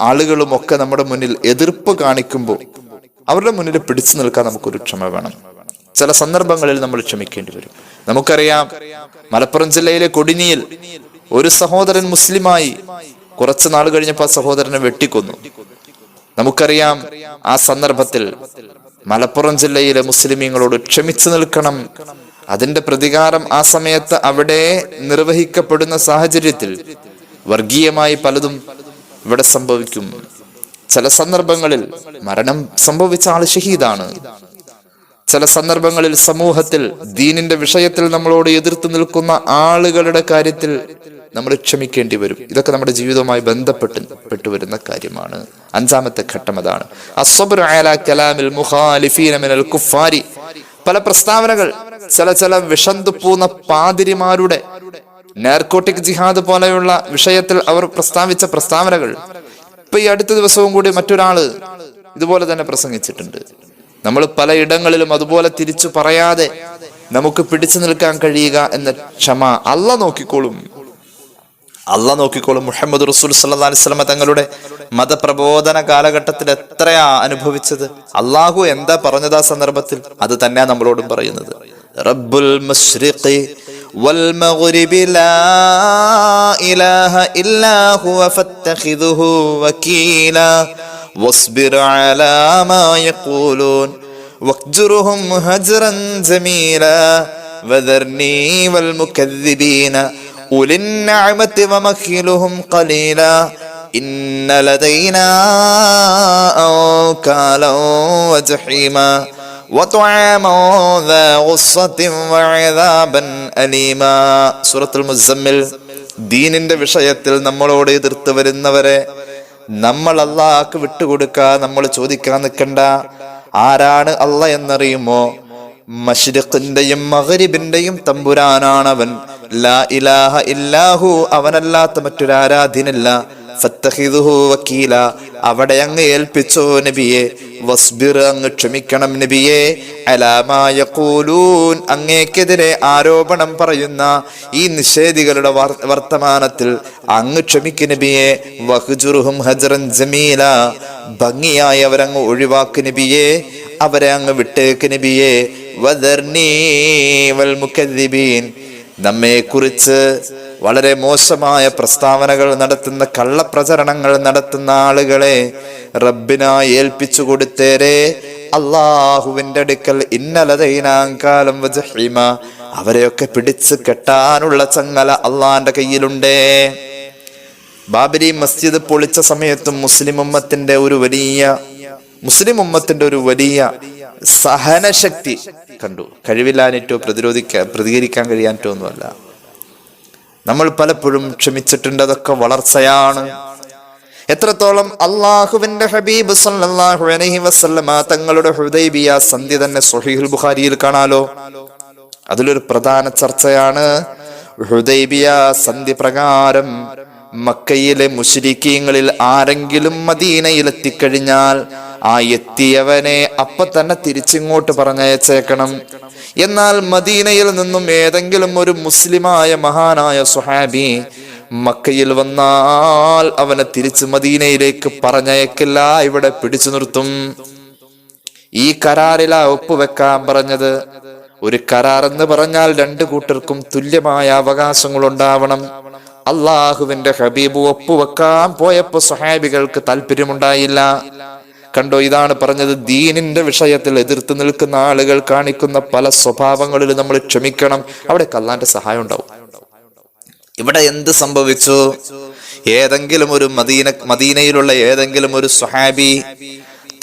ആളുകളും ഒക്കെ നമ്മുടെ മുന്നിൽ എതിർപ്പ് കാണിക്കുമ്പോൾ അവരുടെ മുന്നിൽ പിടിച്ചു നിൽക്കാൻ നമുക്കൊരു ക്ഷമ വേണം. ചില സന്ദർഭങ്ങളിൽ നമ്മൾ ക്ഷമിക്കേണ്ടി വരും. നമുക്കറിയാം, മലപ്പുറം ജില്ലയിലെ കൊടിനിയിൽ ഒരു സഹോദരൻ മുസ്ലിമായി കുറച്ചു നാൾ കഴിഞ്ഞപ്പോൾ ആ സഹോദരനെ വെട്ടിക്കൊന്നു. നമുക്കറിയാം, ആ സന്ദർഭത്തിൽ മലപ്പുറം ജില്ലയിലെ മുസ്ലിമീങ്ങളോട് ക്ഷമിച്ചു നിൽക്കണം. അതിന്റെ പ്രതികാരം ആ സമയത്ത് അവിടെ നിർവഹിക്കപ്പെടുന്ന സാഹചര്യത്തിൽ വർഗീയമായി പലതും ഇവിടെ സംഭവിക്കും. ചില സന്ദർഭങ്ങളിൽ മരണം സംഭവിച്ച ആള് ഷഹീദാണ്. ചില സന്ദർഭങ്ങളിൽ സമൂഹത്തിൽ ദീനിന്റെ വിഷയത്തിൽ നമ്മളോട് എതിർത്ത് നിൽക്കുന്ന ആളുകളുടെ കാര്യത്തിൽ നമ്മൾ ക്ഷമിക്കേണ്ടി വരും. ഇതൊക്കെ നമ്മുടെ ജീവിതവുമായി ബന്ധപ്പെട്ടു വരുന്ന കാര്യമാണ്. അഞ്ചാമത്തെ ഘട്ടം അതാണ്. അസ്സബ്റു അലാ കലാമിൽ മുഖാലിഫീന മിനൽ കുഫാരി. പല പ്രസ്താവനകൾ, ചില വിഷം തുപ്പുന്ന പാതിരിമാരുടെ നാർക്കോട്ടിക് ജിഹാദ് പോലെയുള്ള വിഷയത്തിൽ അവർ പ്രസ്താവിച്ച പ്രസ്താവനകൾ ഇപ്പൊ ഈ അടുത്ത ദിവസവും കൂടി മറ്റൊരാള് ഇതുപോലെ തന്നെ പ്രസംഗിച്ചിട്ടുണ്ട്. നമ്മൾ പലയിടങ്ങളിലും അതുപോലെ തിരിച്ചു പറയാതെ നമുക്ക് പിടിച്ചു നിൽക്കാൻ കഴിയുക എന്ന ക്ഷമ അള്ളാഹ് നോക്കിക്കോളും. മുഹമ്മദ് റസൂൽ സല്ലല്ലാഹു അലൈഹി വസല്ലം തങ്ങളുടെ മതപ്രബോധന കാലഘട്ടത്തിൽ എത്രയാ അനുഭവിച്ചത്. അള്ളാഹു എന്താ പറഞ്ഞത് ആ സന്ദർഭത്തിൽ, അത് തന്നെയാ നമ്മളോടും പറയുന്നത്. റബ്ബുൽ മശ്രിഖി വൽ മഗ്രിബി ലാ ഇലാഹ ഇല്ലാ ഹുവ ഫത്തഖിദുഹു വകീലാ വസ്ബിർ അലാ മാ യഖൂലൂൻ വഖ്ജുർഹും ഹജ്റൻ ജമീലാ വദർനീ വൽ മുകദ്ദിബീന ഉലിൻ നഅമതി വമഖിലുഹും ഖലീലാ ഇന്ന ലദൈനാ അൻകാലൻ വജഹീമാ വതഅമൻ ദാ ഗുസ്സത്തിൻ വഅദാബൻ അലീമാ. സൂറത്തുൽ മുസമ്മിൽ. ദീനിന്റെ വിഷയത്തിൽ നമ്മളോട് എതിർത്ത് വരുന്നവരെ നമ്മൾ അല്ലാഹ്ക്ക് വിട്ടുകൊടുക്കുക. നമ്മൾ ചോദിക്കാൻ നിൽക്കണ്ട. ആരാണ് അല്ലാഹ് എന്നറിയുമോ? മശ്രിഖിന്റെയും മഗ്രിബിന്റെയും തമ്പുരാനാണവൻ. ലാ ഇലാഹ ഇല്ലാഹു, അവനല്ലാത്ത മറ്റൊരാരാധ്യനില്ല. ഫത്തഖിദുഹു വക്കീല, അവിടെ അങ്ങ് ഏൽപ്പിച്ചോ നബിയെ. വസ്ബിർ, അങ്ങ് ക്ഷമിക്കണം നബിയെ. അലാ മാ യഖൂലൂൻ, അങ്ങേക്കെതിരെ ആരോപണം പറയുന്ന ഈ നിഷേധികളുടെ വർത്തമാനത്തിൽ അങ്ങ് ക്ഷമിക്ക് നബിയെ. വഹ്ജുറുഹും ഹജ്റൻ ജമീല, ഭംഗിയായി അവരങ്ങ് ഒഴിവാക്ക് നബിയെ. അവരെ അങ്ങ് വിട്ടേക്ക് നബിയെ. വദർനീ വൽ മുകദ്ദിബീൻ, നമ്മെ കുറിച്ച് വളരെ മോശമായ പ്രസ്താവനകൾ നടത്തുന്ന, കള്ളപ്രചരണങ്ങൾ നടത്തുന്ന ആളുകളെ റബ്ബിനായി ഏൽപ്പിച്ചു കൊടുത്തേരെ. അള്ളാഹുവിന്റെ അടുക്കൽ ഇന്നലതൈനാങ്കാലം വജഹീമ, അവരെയൊക്കെ പിടിച്ച് കെട്ടാനുള്ള ചങ്ങല അള്ളാന്റെ കയ്യിലുണ്ടേ. ബാബരി മസ്ജിദ് പൊളിച്ച സമയത്തും മുസ്ലിം ഉമ്മത്തിന്റെ ഒരു വലിയ സഹനശക്തി കണ്ടു. കഴിവില്ലാനിട്ടോ പ്രതികരിക്കാൻ കഴിയാനിട്ടോ ഒന്നുമല്ല. നമ്മൾ പലപ്പോഴും ക്ഷമിച്ചിട്ടുണ്ട്. അതൊക്കെ വളർച്ചയാണ്. എത്രത്തോളം അള്ളാഹുവിന്റെ ഹബീബ് സല്ലല്ലാഹു അലൈഹി വസല്ലമ തങ്ങളുടെ ഹുദൈബിയ സന്ധി തന്നെ സ്വഹീഹുൽ ബുഖാരിയിൽ കാണാലോ. അതിലൊരു പ്രധാന ചർച്ചയാണ് ഹുദൈബിയ സന്ധി പ്രകാരം മക്കയിലെ മുശ്രിക്കീങ്ങളിൽ ആരെങ്കിലും മദീനയിൽ എത്തിക്കഴിഞ്ഞാൽ ആ എത്തിയവനെ അപ്പൊ തന്നെ തിരിച്ചിങ്ങോട്ട് പറഞ്ഞയച്ചേക്കണം. എന്നാൽ മദീനയിൽ നിന്നും ഏതെങ്കിലും ഒരു മുസ്ലിമായ മഹാനായ സ്വഹാബി മക്കയിൽ വന്നാൽ അവനെ തിരിച്ച് മദീനയിലേക്ക് പറഞ്ഞയക്കില്ല, ഇവിടെ പിടിച്ചു നിർത്തും. ഈ കരാറിലാ ഒപ്പുവെക്കാൻ പറഞ്ഞത്. ഒരു കരാർ എന്ന് പറഞ്ഞാൽ രണ്ടു കൂട്ടർക്കും തുല്യമായ അവകാശങ്ങൾ ഉണ്ടാവണം. അള്ളാഹുവിന്റെ ഹബീബ് ഒപ്പുവെക്കാൻ പോയപ്പോ സ്വഹാബികൾക്ക് താല്പര്യമുണ്ടായില്ല. കണ്ടോ, ഇതാണ് പറഞ്ഞത്. ദീനിന്റെ വിഷയത്തിൽ എതിർത്ത് നിൽക്കുന്ന ആളുകൾ കാണിക്കുന്ന പല സ്വഭാവങ്ങളിൽ നമ്മൾ ക്ഷമിക്കണം. അവിടെ അല്ലാഹുവിന്റെ സഹായം ഉണ്ടാവും. ഇവിടെ എന്ത് സംഭവിച്ചു? ഏതെങ്കിലും ഒരു മദീനയിലുള്ള ഏതെങ്കിലും ഒരു സ്വഹാബി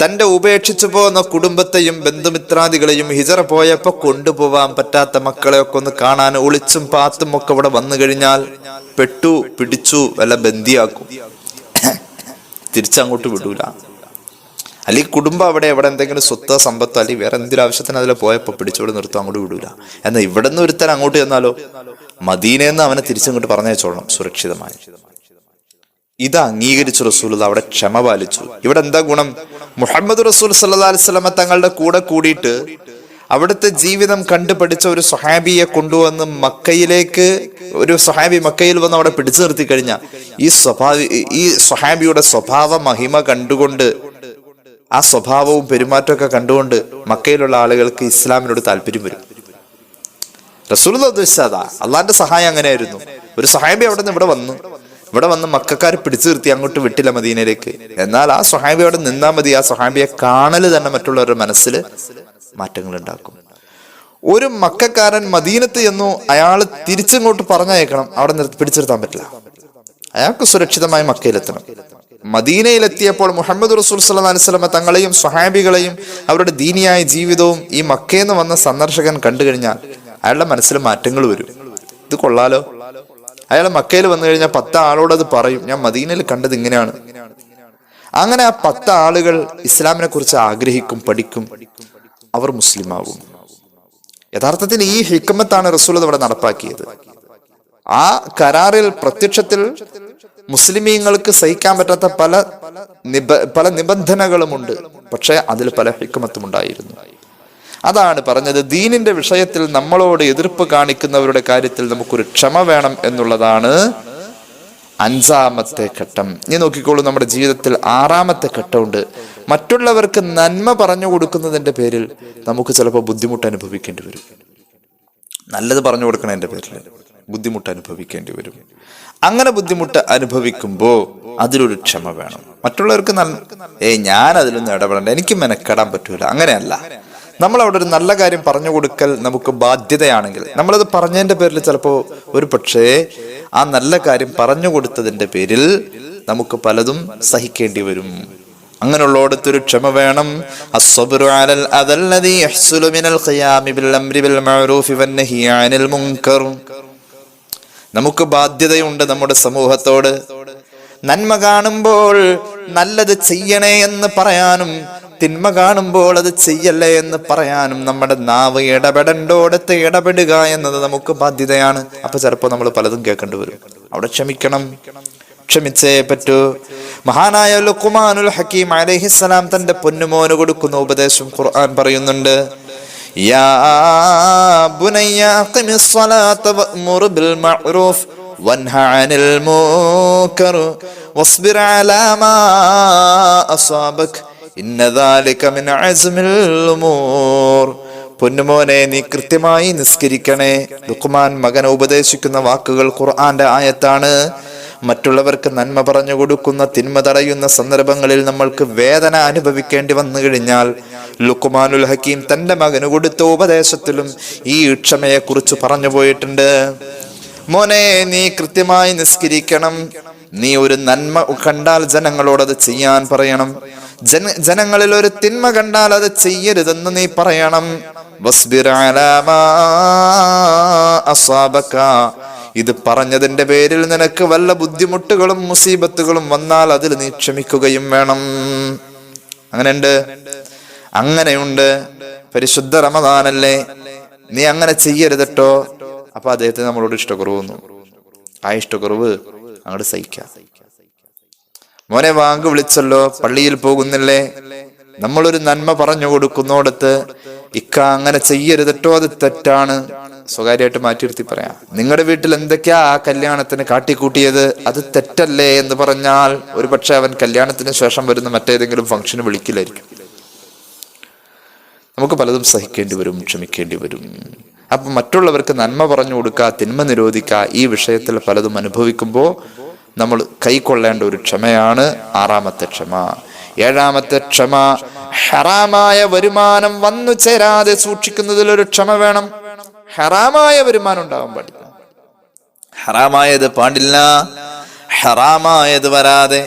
തന്റെ ഉപേക്ഷിച്ചു പോകുന്ന കുടുംബത്തെയും ബന്ധുമിത്രാദികളെയും ഹിജറ പോയപ്പോ കൊണ്ടുപോവാൻ പറ്റാത്ത മക്കളെയൊക്കെ ഒന്ന് കാണാൻ ഒളിച്ചും പാത്തും ഒക്കെ ഇവിടെ വന്നു കഴിഞ്ഞാൽ പിടിച്ചു വല്ല ബന്ദിയാക്കും, തിരിച്ചങ്ങോട്ട് വിടൂല. അല്ലെങ്കിൽ കുടുംബം അവിടെ എന്തെങ്കിലും സ്വത്തോ സമ്പത്തോ അല്ലെങ്കിൽ വേറെ എന്തൊരു ആവശ്യത്തിന് അതിൽ പോയപ്പോ പിടിച്ചോട് നിർത്തും, അങ്ങോട്ട് വിടൂല. എന്നാൽ ഇവിടെ നിന്ന് ഒരുത്തൻ അങ്ങോട്ട് ചെന്നാലോ മദീനയെന്ന് അവനെ തിരിച്ചങ്ങോട്ട് പറഞ്ഞയച്ചോളണം സുരക്ഷിതമായി. ഇത് അംഗീകരിച്ചു റസൂൽ. അവിടെ ക്ഷമ പാലിച്ചു. ഇവിടെ എന്താ ഗുണം? മുഹമ്മദ് റസൂൽ സല്ലല്ലാഹു അലൈഹി വസല്ലമ തങ്ങളുടെ കൂടെ കൂടിയിട്ട് അവിടുത്തെ ജീവിതം കണ്ടുപഠിച്ച ഒരു സ്വഹാബിയെ കൊണ്ടുവന്ന് മക്കയിലേക്ക്, ഒരു സ്വഹാബി മക്കയിൽ വന്ന് അവിടെ പിടിച്ചു നിർത്തി കഴിഞ്ഞാൽ ഈ സ്വഹാബിയുടെ സ്വഭാവ മഹിമ കണ്ടുകൊണ്ട്, ആ സ്വഭാവവും പെരുമാറ്റമൊക്കെ കണ്ടുകൊണ്ട് മക്കയിലുള്ള ആളുകൾക്ക് ഇസ്ലാമിനോട് താല്പര്യം വരും. റസൂലുള്ളാഹി ഉദ്ദേശിച്ചത് അള്ളാന്റെ സഹായം അങ്ങനെയായിരുന്നു. ഒരു സ്വഹാബി അവിടെ നിന്ന് ഇവിടെ വന്ന് മക്കാരെ പിടിച്ചു നിർത്തി അങ്ങോട്ട് വിട്ടില്ല മദീനയിലേക്ക്. എന്നാൽ ആ സ്വഹാബി അവിടെ നിന്നാ മതി. ആ സ്വഹാബിയെ കാണല് തന്നെ മറ്റുള്ളവരുടെ മനസ്സിൽ മാറ്റങ്ങൾ ഉണ്ടാക്കും. ഒരു മക്കാരൻ മദീനത്ത് ചെന്നു, അയാൾ തിരിച്ചിങ്ങോട്ട് പറഞ്ഞയക്കണം, അവിടെ പിടിച്ചു നിർത്താൻ പറ്റില്ല. അയാൾക്ക് സുരക്ഷിതമായി മക്കയിലെത്തണം. മദീനയിലെത്തിയപ്പോൾ മുഹമ്മദ് റസൂൽ സല്ലല്ലാഹു അലൈഹി വസല്ലം തങ്ങളെയും സ്വഹാബികളെയും അവരുടെ ദീനിയായ ജീവിതവും ഈ മക്കയെന്ന് വന്ന സന്ദർശകൻ കണ്ടു കഴിഞ്ഞാൽ അയാളുടെ മനസ്സിൽ മാറ്റങ്ങൾ വരും. ഇത് കൊള്ളാലോ. അയാൾ മക്കയിൽ വന്നു കഴിഞ്ഞാൽ 10 ആളോട് അത് പറയും, ഞാൻ മദീനയിൽ കണ്ടത് ഇങ്ങനെയാണ്. അങ്ങനെ ആ 10 ആളുകൾ ഇസ്ലാമിനെ കുറിച്ച് ആഗ്രഹിക്കും, പഠിക്കും, അവർ മുസ്ലിം ആകും. യഥാർത്ഥത്തിൽ ഈ ഹിക്മത്താണ് റസൂൽ ഇവിടെ നടപ്പാക്കിയത്. ആ കരാറിൽ പ്രത്യക്ഷത്തിൽ മുസ്ലിമീങ്ങൾക്ക് സഹിക്കാൻ പറ്റാത്ത പല നിബന്ധനകളുമുണ്ട്. പക്ഷെ അതിൽ പല ഹിക്മത്തും ഉണ്ടായിരുന്നു. അതാണ് പറഞ്ഞത്, ദീനിന്റെ വിഷയത്തിൽ നമ്മളോട് എതിർപ്പ് കാണിക്കുന്നവരുടെ കാര്യത്തിൽ നമുക്കൊരു ക്ഷമ വേണം എന്നുള്ളതാണ് 5-ാമത്തെ ഘട്ടം. നീ നോക്കിക്കോളൂ, നമ്മുടെ ജീവിതത്തിൽ 6-ാമത്തെ ഘട്ടമുണ്ട്. മറ്റുള്ളവർക്ക് നന്മ പറഞ്ഞു കൊടുക്കുന്നതിന്റെ പേരിൽ നമുക്ക് ചിലപ്പോൾ ബുദ്ധിമുട്ട് അനുഭവിക്കേണ്ടി വരും. നല്ലത് പറഞ്ഞു കൊടുക്കണതിന്റെ പേരിൽ ബുദ്ധിമുട്ട് അനുഭവിക്കേണ്ടി വരും. അങ്ങനെ ബുദ്ധിമുട്ട് അനുഭവിക്കുമ്പോ അതിലൊരു ക്ഷമ വേണം. മറ്റുള്ളവർക്ക് ഞാൻ അതിലൊന്നും ഇടപെടണ്ട, എനിക്ക് മെനക്കെടാൻ പറ്റൂല, അങ്ങനെയല്ല. നമ്മളവിടെ ഒരു നല്ല കാര്യം പറഞ്ഞു കൊടുക്കൽ നമുക്ക് ബാധ്യതയാണെങ്കിൽ നമ്മളത് പറഞ്ഞതിന്റെ പേരിൽ ചിലപ്പോൾ ഒരു പക്ഷേ ആ നല്ല കാര്യം പറഞ്ഞു കൊടുത്തതിന്റെ പേരിൽ നമുക്ക് പലതും സഹിക്കേണ്ടി വരും. അങ്ങനെയുള്ളോടത്തൊരു ക്ഷമ വേണം. അസ്സബ്റു അലൽ അദല്ലദി യഹ്സുലു മിനൽ ഖിയാമി ബിൽ അംരി ബിൽ മഅറൂഫി വന്നഹി അനിൽ മുൻകർ. നമുക്ക് ബാധ്യതയുണ്ട് നമ്മുടെ സമൂഹത്തോട്. നന്മ കാണുമ്പോൾ നല്ലത് ചെയ്യണേ എന്ന് പറയാനും തിന്മ കാണുമ്പോൾ അത് ചെയ്യല്ലേ എന്ന് പറയാനും നമ്മുടെ നാവ് ഇടപെടേണ്ടോടത്ത് ഇടപെടുക എന്നത് നമുക്ക് ബാധ്യതയാണ്. അപ്പൊ ചിലപ്പോൾ നമ്മൾ പലതും കേൾക്കേണ്ടി വരും. അവിടെ ക്ഷമിക്കണം, ക്ഷമിച്ചേ പറ്റൂ. മഹാനായ ലുഖ്മാനുൽ ഹക്കീം അലൈഹിസ്സലാം തന്റെ പൊന്നുമോന് കൊടുക്കുന്ന ഉപദേശം ഖുർആൻ പറയുന്നുണ്ട്. യാ ബുനയ്യ അഖിമിസ് സ്വലാത വഅ്മുർ ബിൽ മഅറൂഫ് വൻഹ അനിൽ മുൻകർ വസ്ബിർ അലാ മാ അസാബക ഇന്ന ദാലിക മിൻ അസ്മിൽ ഉമൂർ. പൊന്നുമോനെ, നീ കൃത്യമായി നിസ്കരിക്കണേ. ലുഖ്മാൻ മകനെ ഉപദേശിക്കുന്ന വാക്കുകൾ ഖുർആന്റെ ആയത്താണ്. മറ്റുള്ളവർക്ക് നന്മ പറഞ്ഞു കൊടുക്കുന്ന തിന്മ തടയുന്ന സന്ദർഭങ്ങളിൽ നമ്മൾക്ക് വേദന അനുഭവിക്കേണ്ടി വന്നു കഴിഞ്ഞാൽ ലുഖ്മാനുൽ ഹക്കീം തന്റെ മകന് കൊടുത്ത ഉപദേശത്തിലും ഈ ക്ഷമയെ കുറിച്ച് പറഞ്ഞു പോയിട്ടുണ്ട്. മോനെ, നീ കൃത്യമായി നിസ്കരിക്കണം. നീ ഒരു നന്മ കണ്ടാൽ ജനങ്ങളോട് അത് ചെയ്യാൻ പറയണം. ജനങ്ങളിൽ ഒരു തിന്മ കണ്ടാൽ അത് ചെയ്യരുതെന്ന് നീ പറയണം. വസ്ബിർ അലാ മാ അസാബക. ഇത് പറഞ്ഞതിന്റെ പേരിൽ നിനക്ക് വല്ല ബുദ്ധിമുട്ടുകളും മുസീബത്തുകളും വന്നാൽ അതിൽ നീ ക്ഷമിക്കുകയും വേണം. അങ്ങനെയുണ്ട്. പരിശുദ്ധ റമദാനല്ലേ, നീ അങ്ങനെ ചെയ്യരുതട്ടോ. അപ്പൊ അദ്ദേഹത്തിന് നമ്മളോട് ഇഷ്ടക്കുറവൊന്നു. ആ ഇഷ്ടക്കുറവ് അങ്ങോട്ട് സഹിക്കാം. മോനെ, വാങ്ക് വിളിച്ചല്ലോ, പള്ളിയിൽ പോകുന്നില്ലേ? നമ്മളൊരു നന്മ പറഞ്ഞു കൊടുക്കുന്നോടത്ത് ഇക്ക അങ്ങനെ ചെയ്യരുതട്ടോ, അത് തെറ്റാണ്, സ്വകാര്യമായിട്ട് മാറ്റിയിരുത്തി പറയാം. നിങ്ങളുടെ വീട്ടിൽ എന്തൊക്കെയാ ആ കല്യാണത്തിന് കാട്ടിക്കൂട്ടിയത്, അത് തെറ്റല്ലേ എന്ന് പറഞ്ഞാൽ ഒരു പക്ഷെ അവൻ കല്യാണത്തിന് ശേഷം വരുന്ന മറ്റേതെങ്കിലും ഫംഗ്ഷന് വിളിക്കില്ലായിരിക്കും. നമുക്ക് പലതും സഹിക്കേണ്ടി വരും, ക്ഷമിക്കേണ്ടി വരും. അപ്പൊ മറ്റുള്ളവർക്ക് നന്മ പറഞ്ഞു കൊടുക്കുക, തിന്മ നിരോധിക്കുക, ഈ വിഷയത്തിൽ പലതും അനുഭവിക്കുമ്പോൾ നമ്മൾ കൈക്കൊള്ളേണ്ട ഒരു ക്ഷമയാണ് ആറാമത്തെ ക്ഷമ. ഏഴാമത്തെ ക്ഷമ, ഹറാമായ വരുമാനം വന്നു ചേരാതെ സൂക്ഷിക്കുന്നതിലൊരു ക്ഷമ വേണം. ഹറാമായ വരുമാനം ഉണ്ടാവാൻ പാടില്ല. ഹറാമായത് പാടില്ല, ഹറാമായത് വരാതെ.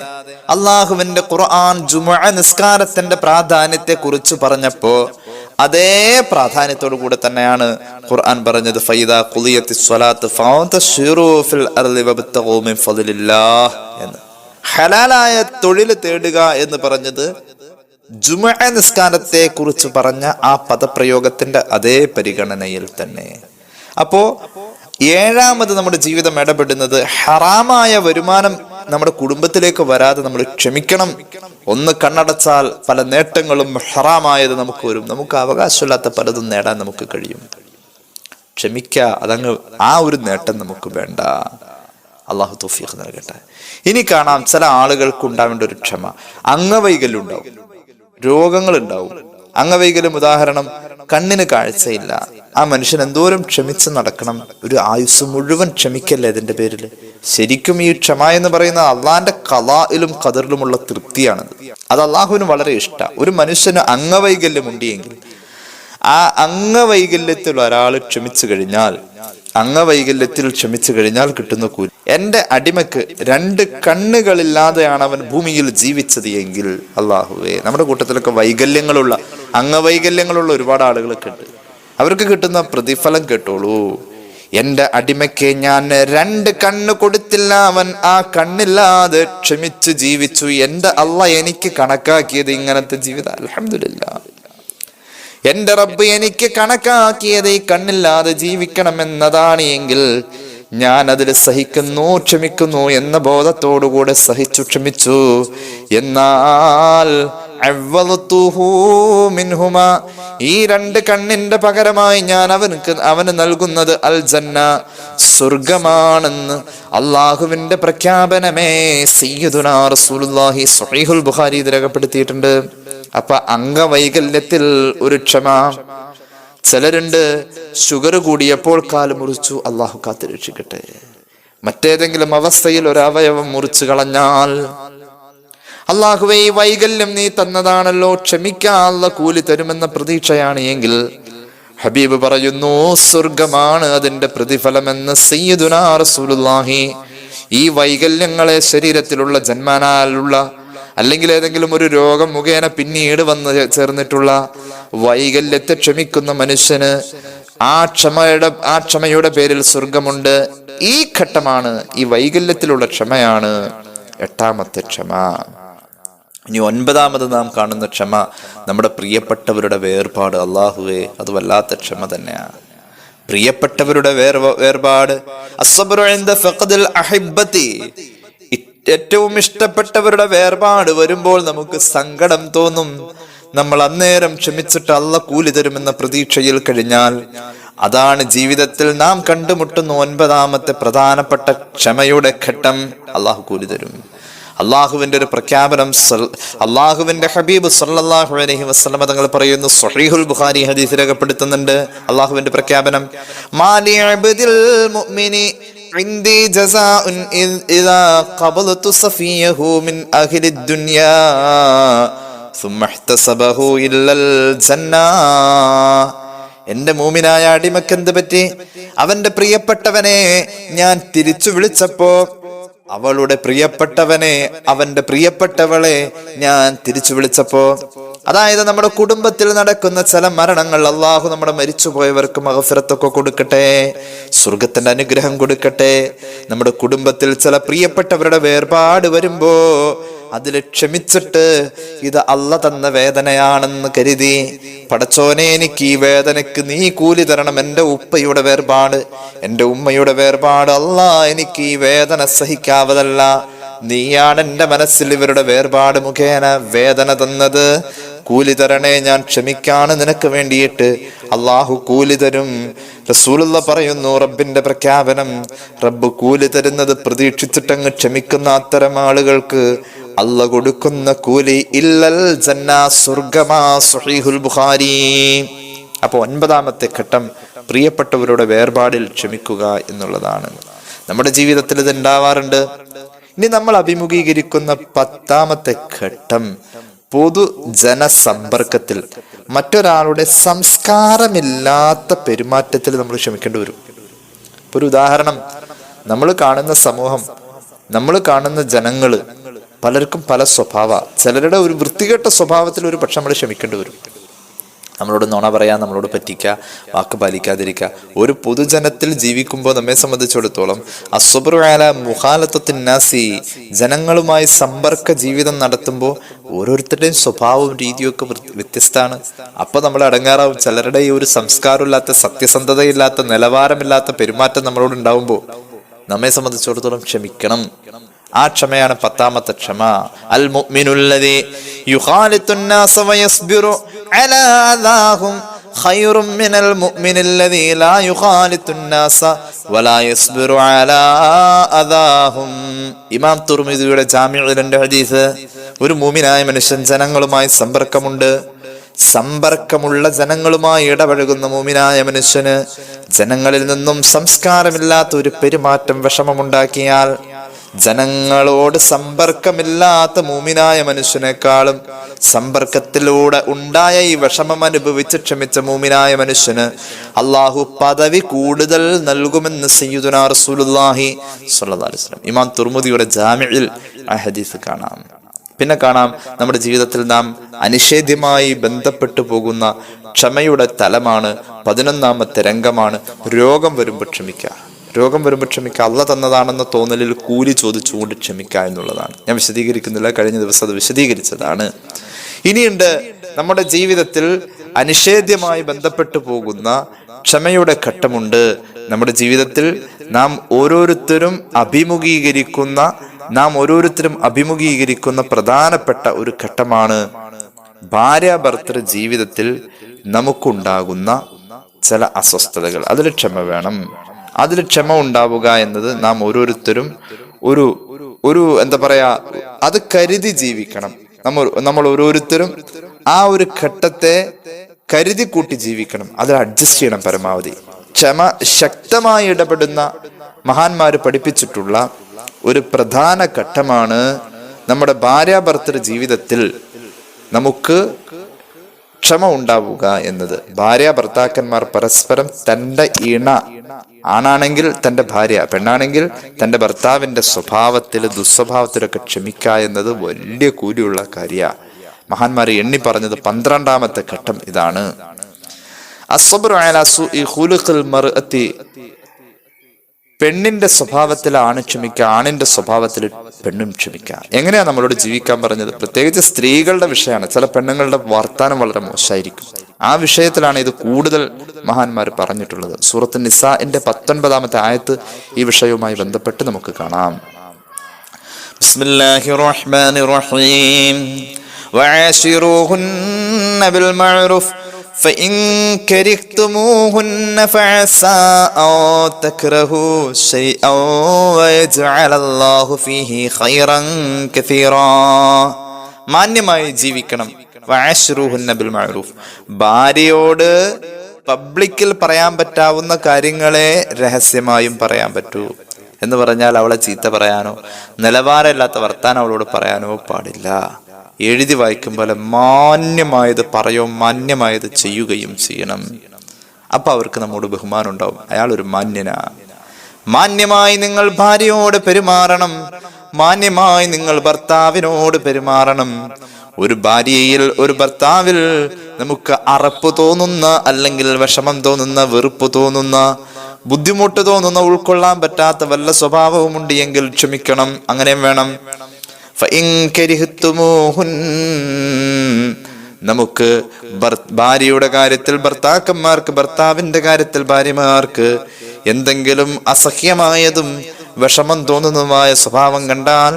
അള്ളാഹുവിന്റെ ഖുർആൻ ജുമുഅ നിസ്കാരത്തിന്റെ പ്രാധാന്യത്തെ കുറിച്ച് പറഞ്ഞപ്പോ അതേ പ്രാധാന്യത്തോടു കൂടെ തന്നെയാണ് ഖുർആൻ പറഞ്ഞത്. ഫൈദാ ഖുദിയത്തിസ് സ്വലാത്ത് ഫൗതശിറൂ ഫിൽ അർളി വബ്തഗൂ മിൻ ഫളില്ലാഹ് എന്ന്. ഹലാലായ തൊഴിൽ തേടുക എന്ന് പറഞ്ഞത് ജുമുഅ നിസ്കാരത്തെ കുറിച്ച് പറഞ്ഞ ആ പദപ്രയോഗത്തിന്റെ അതേ പരിഗണനയിൽ തന്നെ. അപ്പോ ഏഴാമത് നമ്മുടെ ജീവിതം ഇടപെടുന്നത് ഹറാമായ വരുമാനം നമ്മുടെ കുടുംബത്തിലേക്ക് വരാതെ നമ്മൾ ക്ഷമിക്കണം. ഒന്ന് കണ്ണടച്ചാൽ പല നേട്ടങ്ങളും ഹറാമായത് നമുക്ക് വരും. നമുക്ക് അവകാശമില്ലാത്ത പലതും നേടാൻ നമുക്ക് കഴിയും. ക്ഷമിക്കുക, അതങ്ങ് ആ ഒരു നേട്ടം നമുക്ക് വേണ്ട. അള്ളാഹു തൗഫീഖ് നൽകട്ടെ. ഇനി കാണാം, ചില ആളുകൾക്ക് ഉണ്ടാവേണ്ട ഒരു ക്ഷമ. അംഗവൈകല്യം ഉണ്ടാവും, രോഗങ്ങൾ ഉണ്ടാവും. അംഗവൈകല്യം ഉദാഹരണം, കണ്ണിന് കാഴ്ചയില്ല. ആ മനുഷ്യൻ എന്തോരം ക്ഷമിച്ച് നടക്കണം. ഒരു ആയുസ് മുഴുവൻ ക്ഷമിക്കല്ലേ അതിന്റെ പേരിൽ. ശരിക്കും ഈ ക്ഷമ എന്ന് പറയുന്നത് അള്ളാന്റെ ഖളായിലും ഖദറിലുമുള്ള തൃപ്തിയാണത്. അത് അള്ളാഹുവിന് വളരെ ഇഷ്ടമാണ്. ഒരു മനുഷ്യന് അംഗവൈകല്യം ഉണ്ടെങ്കിൽ ആ അംഗവൈകല്യത്തിൽ ഒരാൾ ക്ഷമിച്ചു കഴിഞ്ഞാൽ കിട്ടുന്ന കൂലി. എന്റെ അടിമക്ക് 2 കണ്ണുകളില്ലാതെയാണ് അവൻ ഭൂമിയിൽ ജീവിച്ചത് എങ്കിൽ, അള്ളാഹുവേ, നമ്മുടെ കൂട്ടത്തിലൊക്കെ അംഗവൈകല്യങ്ങളുള്ള ഒരുപാട് ആളുകളൊക്കെ ഉണ്ട്. അവർക്ക് കിട്ടുന്ന പ്രതിഫലം കേട്ടോളൂ. എന്റെ അടിമയ്ക്ക് ഞാൻ 2 കണ്ണ് കൊടുത്തില്ല, അവൻ ആ കണ്ണില്ലാതെ ക്ഷമിച്ചു ജീവിച്ചു. എന്റെ അള്ളാഹ് എനിക്ക് കണക്കാക്കിയത് ഇങ്ങനത്തെ ജീവിതം. അൽഹംദുലില്ലാഹ്, എന്റെ റബ്ബ് എനിക്ക് കണക്കാക്കിയത് ഈ കണ്ണില്ലാതെ ജീവിക്കണമെന്നതാണ് എങ്കിൽ ഞാൻ അതിൽ സഹിക്കുന്നു, ക്ഷമിക്കുന്നു എന്ന ബോധത്തോടുകൂടെ സഹിച്ചു ക്ഷമിച്ചു. എന്നാൽ ഈ 2 കണ്ണിന്റെ പകരമായി ഞാൻ അവന് നൽകുന്നത് അൽ ജന്ന, സ്വർഗമാണെന്ന് അള്ളാഹുവിന്റെ പ്രഖ്യാപനമേ സയ്യിദുനാ റസൂലുള്ളാഹി സ്വഹീഹുൽ ബുഖാരി രേഖപ്പെടുത്തിയിട്ടുണ്ട്. അപ്പൊ അംഗവൈകല്യത്തിൽ ഒരു ക്ഷമ. ചിലരുണ്ട്, ഷുഗർ കൂടിയപ്പോൾ കാല് മുറിച്ചു, അള്ളാഹു കാത്ത് രക്ഷിക്കട്ടെ. മറ്റേതെങ്കിലും അവസ്ഥയിൽ ഒരു അവയവം മുറിച്ചു കളഞ്ഞാൽ അള്ളാഹുവേ ഈ വൈകല്യം നീ തന്നതാണല്ലോ, ക്ഷമിക്കാനുള്ള കൂലി തരുമെന്ന പ്രതീക്ഷയാണ് എങ്കിൽ ഹബീബ് പറയുന്നു സ്വർഗമാണ് അതിന്റെ പ്രതിഫലമെന്ന് സയ്യിദുനാ റസൂലുള്ളാഹി. ഈ വൈകല്യങ്ങളെ ശരീരത്തിലുള്ള ജന്മനാലുള്ള അല്ലെങ്കിൽ ഏതെങ്കിലും ഒരു രോഗം മുഖേന പിന്നീട് വന്ന് ചേർന്നിട്ടുള്ള വൈകല്യത്തെ ക്ഷമിക്കുന്ന മനുഷ്യന് ആ ക്ഷമയുടെ പേരിൽ സ്വർഗമുണ്ട്. ഈ ഘട്ടമാണ്, ഈ വൈകല്യത്തിലുള്ള ക്ഷമയാണ് 8ാമത്തെ ക്ഷമ. ഇനി 9ാമത് നാം കാണുന്ന ക്ഷമ നമ്മുടെ പ്രിയപ്പെട്ടവരുടെ വേർപാട്. അള്ളാഹുവേ, അത് വല്ലാത്ത ക്ഷമ തന്നെയാണ്. പ്രിയപ്പെട്ടവരുടെ വേർപാട്. അസ്സബ്റു ഇൻദ ഫഖദിൽ അഹിബ്ബതി. ഏറ്റവും ഇഷ്ടപ്പെട്ടവരുടെ വേർപാട് വരുമ്പോൾ നമുക്ക് സങ്കടം തോന്നും. നമ്മൾ അന്നേരം ക്ഷമിച്ചിട്ട് അല്ലാഹ് കൂലി തരുമെന്ന പ്രതീക്ഷയിൽ കഴിഞ്ഞാൽ അതാണ് ജീവിതത്തിൽ നാം കണ്ടുമുട്ടുന്ന 9ാമത്തെ പ്രധാനപ്പെട്ട ക്ഷമയുടെ ഘട്ടം. അള്ളാഹു കൂലി തരും. അള്ളാഹുവിന്റെ ഒരു പ്രഖ്യാപനം അള്ളാഹുവിന്റെ ഹബീബ് സല്ലല്ലാഹു അലൈഹി വസല്ലം തങ്ങൾ പറയുന്നു, സ്വഹീഹുൽ ബുഖാരി ഹദീസ് രേഖപ്പെടുത്തുന്നുണ്ട്. അള്ളാഹുവിന്റെ പ്രഖ്യാപനം, മാലി അബ്ദിൽ മുഅ്മിനി ഇൻദി ജസാഉൻ ഇദാ ഖബലതു സഫിയഹു മിൻ അഹ്ലിദ് ദുനിയാ സുമ്മ ഇഹ്തസബഹു ഇല്ലൽ ജന്നാ. എന്റെ മൂമിനായ അടിമക്ക് എന്ത് പറ്റി? അവന്റെ പ്രിയപ്പെട്ടവനെ ഞാൻ തിരിച്ചു വിളിച്ചപ്പോ, അവളുടെ പ്രിയപ്പെട്ടവനെ, അവന്റെ പ്രിയപ്പെട്ടവളെ ഞാൻ തിരിച്ചു വിളിച്ചപ്പോ, അതായത് നമ്മുടെ കുടുംബത്തിൽ നടക്കുന്ന ചില മരണങ്ങൾ അള്ളാഹു നമ്മുടെ മരിച്ചുപോയവർക്ക് മഗ്ഫിറത്തൊക്കെ കൊടുക്കട്ടെ, സ്വർഗത്തിന്റെ അനുഗ്രഹം കൊടുക്കട്ടെ. നമ്മുടെ കുടുംബത്തിൽ ചില പ്രിയപ്പെട്ടവരുടെ വേർപാട് വരുമ്പോ അതിൽ ക്ഷമിച്ചിട്ട് ഇത് അള്ളാഹ് തന്ന വേദനയാണെന്ന് കരുതി, പടച്ചോനെ എനിക്ക് ഈ വേദനക്ക് നീ കൂലി തരണം. എൻ്റെ ഉപ്പയുടെ വേർപാട്, എൻ്റെ ഉമ്മയുടെ വേർപാട്, അള്ളാഹ് എനിക്ക് ഈ വേദന സഹിക്കാവതല്ല. നീയാണ് എൻ്റെ മനസ്സിൽ ഇവരുടെ വേർപാട് മുഖേന വേദന തന്നത്. കൂലി തരണേ, ഞാൻ ക്ഷമിക്കാണ് നിനക്ക് വേണ്ടിയിട്ട്. അള്ളാഹു കൂലി തരും. റസൂലുള്ള പറയുന്നു, റബ്ബിന്റെ പ്രഖ്യാപനം, റബ്ബ് കൂലി തരുന്നത് പ്രതീക്ഷിച്ചിട്ടങ്ങ് ക്ഷമിക്കുന്ന അത്തരം ആളുകൾക്ക് അള്ളാഹ് കൊടുക്കുന്ന കൂലി ഇല്ലൽ ജന്ന, സ്വർഗമാ. സ്വഹീഹുൽ ബുഖാരി. അപ്പൊ 9ാമത്തെ ഘട്ടം പ്രിയപ്പെട്ടവരുടെ വേർപാടിൽ ക്ഷമിക്കുക എന്നുള്ളതാണ്. നമ്മുടെ ജീവിതത്തിൽ ഇത് ഉണ്ടാവാറുണ്ട്. ഇനി നമ്മൾ അഭിമുഖീകരിക്കുന്ന 10ാമത്തെ ഘട്ടം പൊതുജനസമ്പർക്കത്തിൽ മറ്റൊരാളുടെ സംസ്കാരമില്ലാത്ത പെരുമാറ്റത്തിൽ നമ്മൾ ക്ഷമിക്കേണ്ടി വരും. ഇപ്പൊ ഒരു ഉദാഹരണം, നമ്മൾ കാണുന്ന സമൂഹം, നമ്മൾ കാണുന്ന ജനങ്ങള് പലർക്കും പല സ്വഭാവ. ചിലരുടെ ഒരു വൃത്തികെട്ട സ്വഭാവത്തിൽ ഒരു പക്ഷെ നമ്മൾ ക്ഷമിക്കേണ്ടി വരും. നമ്മളോട് നുണ പറയാ, നമ്മളോട് പറ്റിക്കുക, വാക്ക് പാലിക്കാതിരിക്കുക. ഒരു പൊതുജനത്തിൽ ജീവിക്കുമ്പോൾ നമ്മെ സംബന്ധിച്ചിടത്തോളം അസ്സബ്റു അലാ മുഖാലത്തത്തിൻ നാസി, ജനങ്ങളുമായി സമ്പർക്ക ജീവിതം നടത്തുമ്പോൾ ഓരോരുത്തരുടെയും സ്വഭാവവും രീതിയൊക്കെ വ്യത്യസ്തമാണ്. അപ്പൊ നമ്മൾ അടങ്ങാറാവും. ചിലരുടെ ഈ ഒരു സംസ്കാരമില്ലാത്ത, സത്യസന്ധതയില്ലാത്ത, നിലവാരമില്ലാത്ത പെരുമാറ്റം നമ്മളോട് ഉണ്ടാവുമ്പോൾ നമ്മെ സംബന്ധിച്ചിടത്തോളം ക്ഷമിക്കണം. ആ ക്ഷമയാണ് 10ാമത്തെ ക്ഷമ. അൽ മുഅ്മിനുല്ലദീ യുഖാലിത്തുൻ നാസ വയസ്ബിറു അലാ അദാഹും ഖൈറും മിനൽ മുഅ്മിനില്ലദീ ലാ യുഖാലിത്തുൻ നാസ വലാ യസ്ബിറു അലാ അദാഹും. ഇമാം തുർമിദിയുടെ ജാമിഉൽ ഹദീസ്. ഒരു മുഅ്മിനായ മനുഷ്യൻ ജനങ്ങളുമായി സമ്പർക്കമുള്ള ജനങ്ങളുമായി ഇടപഴകുന്ന മുഅ്മിനായ മനുഷ്യന് ജനങ്ങളിൽ നിന്നും സംസ്കാരമില്ലാത്ത ഒരു പെരുമാറ്റം വിഷമമുണ്ടാക്കിയാൽ, ജനങ്ങളോട് സമ്പർക്കമില്ലാത്ത മുഅ്മിനായ മനുഷ്യനേക്കാളും സമ്പർക്കത്തിലൂടെ ഉണ്ടായ ഈ വിഷമം അനുഭവിച്ച് ക്ഷമിച്ച മുഅ്മിനായ മനുഷ്യന് അള്ളാഹു പദവി കൂടുതൽ നൽകുമെന്ന് സയ്യിദുനാ റസൂലുള്ളാഹി സ്വല്ലല്ലാഹു അലൈഹി വസല്ലം. ഇമാം തുർമുദിയുടെ ജാമിഉൽ ആ ഹദീസ് കാണാം. പിന്നെ കാണാം, നമ്മുടെ ജീവിതത്തിൽ നാം അനിഷേധ്യമായി ബന്ധപ്പെട്ടു പോകുന്ന ക്ഷമയുടെ തലമാണ് 11ാമത്തെ രംഗമാണ് രോഗം വരുമ്പോൾ ക്ഷമിക്കുക. രോഗം വരുമ്പോൾ ക്ഷമിക്കുക. അള്ളാഹ് തന്നതാണെന്ന തോന്നലിൽ കൂലി ചോദിച്ചുകൊണ്ട് ക്ഷമിക്കുക എന്നുള്ളതാണ്. ഞാൻ വിശദീകരിക്കുന്നില്ല, കഴിഞ്ഞ ദിവസം അത് വിശദീകരിച്ചതാണ്. ഇനിയുണ്ട് നമ്മുടെ ജീവിതത്തിൽ അനിഷേധ്യമായി ബന്ധപ്പെട്ടു പോകുന്ന ക്ഷമയുടെ ഘട്ടമുണ്ട്. നമ്മുടെ ജീവിതത്തിൽ നാം ഓരോരുത്തരും അഭിമുഖീകരിക്കുന്ന പ്രധാനപ്പെട്ട ഒരു ഘട്ടമാണ് ഭാര്യാഭർത്തൃ ജീവിതത്തിൽ നമുക്കുണ്ടാകുന്ന ചില അസ്വസ്ഥതകൾ. അതിൽ ക്ഷമ വേണം. അതിൽ ക്ഷമ ഉണ്ടാവുക എന്നത് നാം ഓരോരുത്തരും ഒരു എന്താ പറയാ, അത് കരുതി ജീവിക്കണം. നമ്മൾ ഓരോരുത്തരും ആ ഒരു ഘട്ടത്തെ കരുതി കൂട്ടി ജീവിക്കണം. അതിൽ അഡ്ജസ്റ്റ് ചെയ്യണം പരമാവധി. ക്ഷമ ശക്തമായി ഇടപെടുന്ന മഹാന്മാര് പഠിപ്പിച്ചിട്ടുള്ള ഒരു പ്രധാന ഘട്ടമാണ് നമ്മുടെ ഭാര്യാഭർത്തൃ ജീവിതത്തിൽ നമുക്ക് ക്ഷമ ഉണ്ടാവുക എന്നത്. ഭാര്യ ഭർത്താക്കന്മാർ പരസ്പരം തൻ്റെ ഇണ, ആണാണെങ്കിൽ തൻ്റെ ഭാര്യ, പെണ്ണാണെങ്കിൽ തൻ്റെ ഭർത്താവിൻ്റെ സ്വഭാവത്തിൽ ദുസ്വഭാവത്തിലൊക്കെ ക്ഷമിക്കുക എന്നത് വലിയ കൂലിയുള്ള കാര്യമാണ്. മഹാന്മാരെ എണ്ണി പറഞ്ഞത് 12ാമത്തെ ഘട്ടം ഇതാണ്. അസ്സബ്റു അലാ സുഇ ഖുലുഖിൽ മർഅത്തി, പെണ്ണിന്റെ സ്വഭാവത്തിൽ ആണ് ക്ഷമിക്കുക, ആണിന്റെ സ്വഭാവത്തിൽ പെണ്ണും ക്ഷമിക്കുക. എങ്ങനെയാ നമ്മളോട് ജീവിക്കാൻ പറഞ്ഞത്? പ്രത്യേകിച്ച് സ്ത്രീകളുടെ വിഷയമാണ്. ചില പെണ്ണുങ്ങളുടെ വർത്താനം വളരെ മോശമായിരിക്കും. ആ വിഷയത്തിലാണ് ഇത് കൂടുതൽ മഹാന്മാർ പറഞ്ഞിട്ടുള്ളത്. സൂറത്ത് നിസാഇന്റെ 19ാമത്തെ ആയത്ത് ഈ വിഷയവുമായി ബന്ധപ്പെട്ട് നമുക്ക് കാണാം. ബിസ്മില്ലാഹിർ റഹ്മാനിർ റഹീം വഅശിറൂഹുന്ന ബിൽ മഅറൂഫ് فإن كرهتموهن فعسى أن تكرهوا شيئا ويجعل الله فيه خيرا كثيرا. മാന്യമായി ജീവിക്കണം. വഅശിറൂഹുന്ന ബിൽ മഅറൂഫ്, ഭാര്യയോട് പബ്ലിക്കിൽ പറയാൻ പറ്റാവുന്ന കാര്യങ്ങളെ രഹസ്യമായും പറയാൻ പറ്റൂ. എന്ന് പറഞ്ഞാൽ അവളെ ചീത്ത പറയാനോ നിലവാരമില്ലാത്ത വർത്താനം അവളോട് പറയാനോ പാടില്ല. എഴുതി വായിക്കും പോലെ മാന്യമായത് പറയുകയും മാന്യമായത് ചെയ്യുകയും ചെയ്യണം. അപ്പൊ അവർക്ക് നമ്മോട് ബഹുമാനം ഉണ്ടാവും. അയാൾ ഒരു മാന്യനാ. മാന്യമായി നിങ്ങൾ ഭാര്യയോട് പെരുമാറണം. മാന്യമായി നിങ്ങൾ ഭർത്താവിനോട് പെരുമാറണം. ഒരു ഭാര്യയിൽ, ഒരു ഭർത്താവിൽ നമുക്ക് അറപ്പ് തോന്നുന്ന, അല്ലെങ്കിൽ വിഷമം തോന്നുന്ന, വെറുപ്പ് തോന്നുന്ന, ബുദ്ധിമുട്ട് തോന്നുന്ന, ഉൾക്കൊള്ളാൻ പറ്റാത്ത വല്ല സ്വഭാവവും ഉണ്ട് എങ്കിൽ ക്ഷമിക്കണം. അങ്ങനെയും വേണം. നമുക്ക് ഭാര്യയുടെ കാര്യത്തിൽ ഭർത്താക്കന്മാർക്ക്, ഭർത്താവിന്റെ കാര്യത്തിൽ ഭാര്യമാർക്ക് എന്തെങ്കിലും അസഹ്യമായതും വിഷമം തോന്നുന്നതുമായ സ്വഭാവം കണ്ടാൽ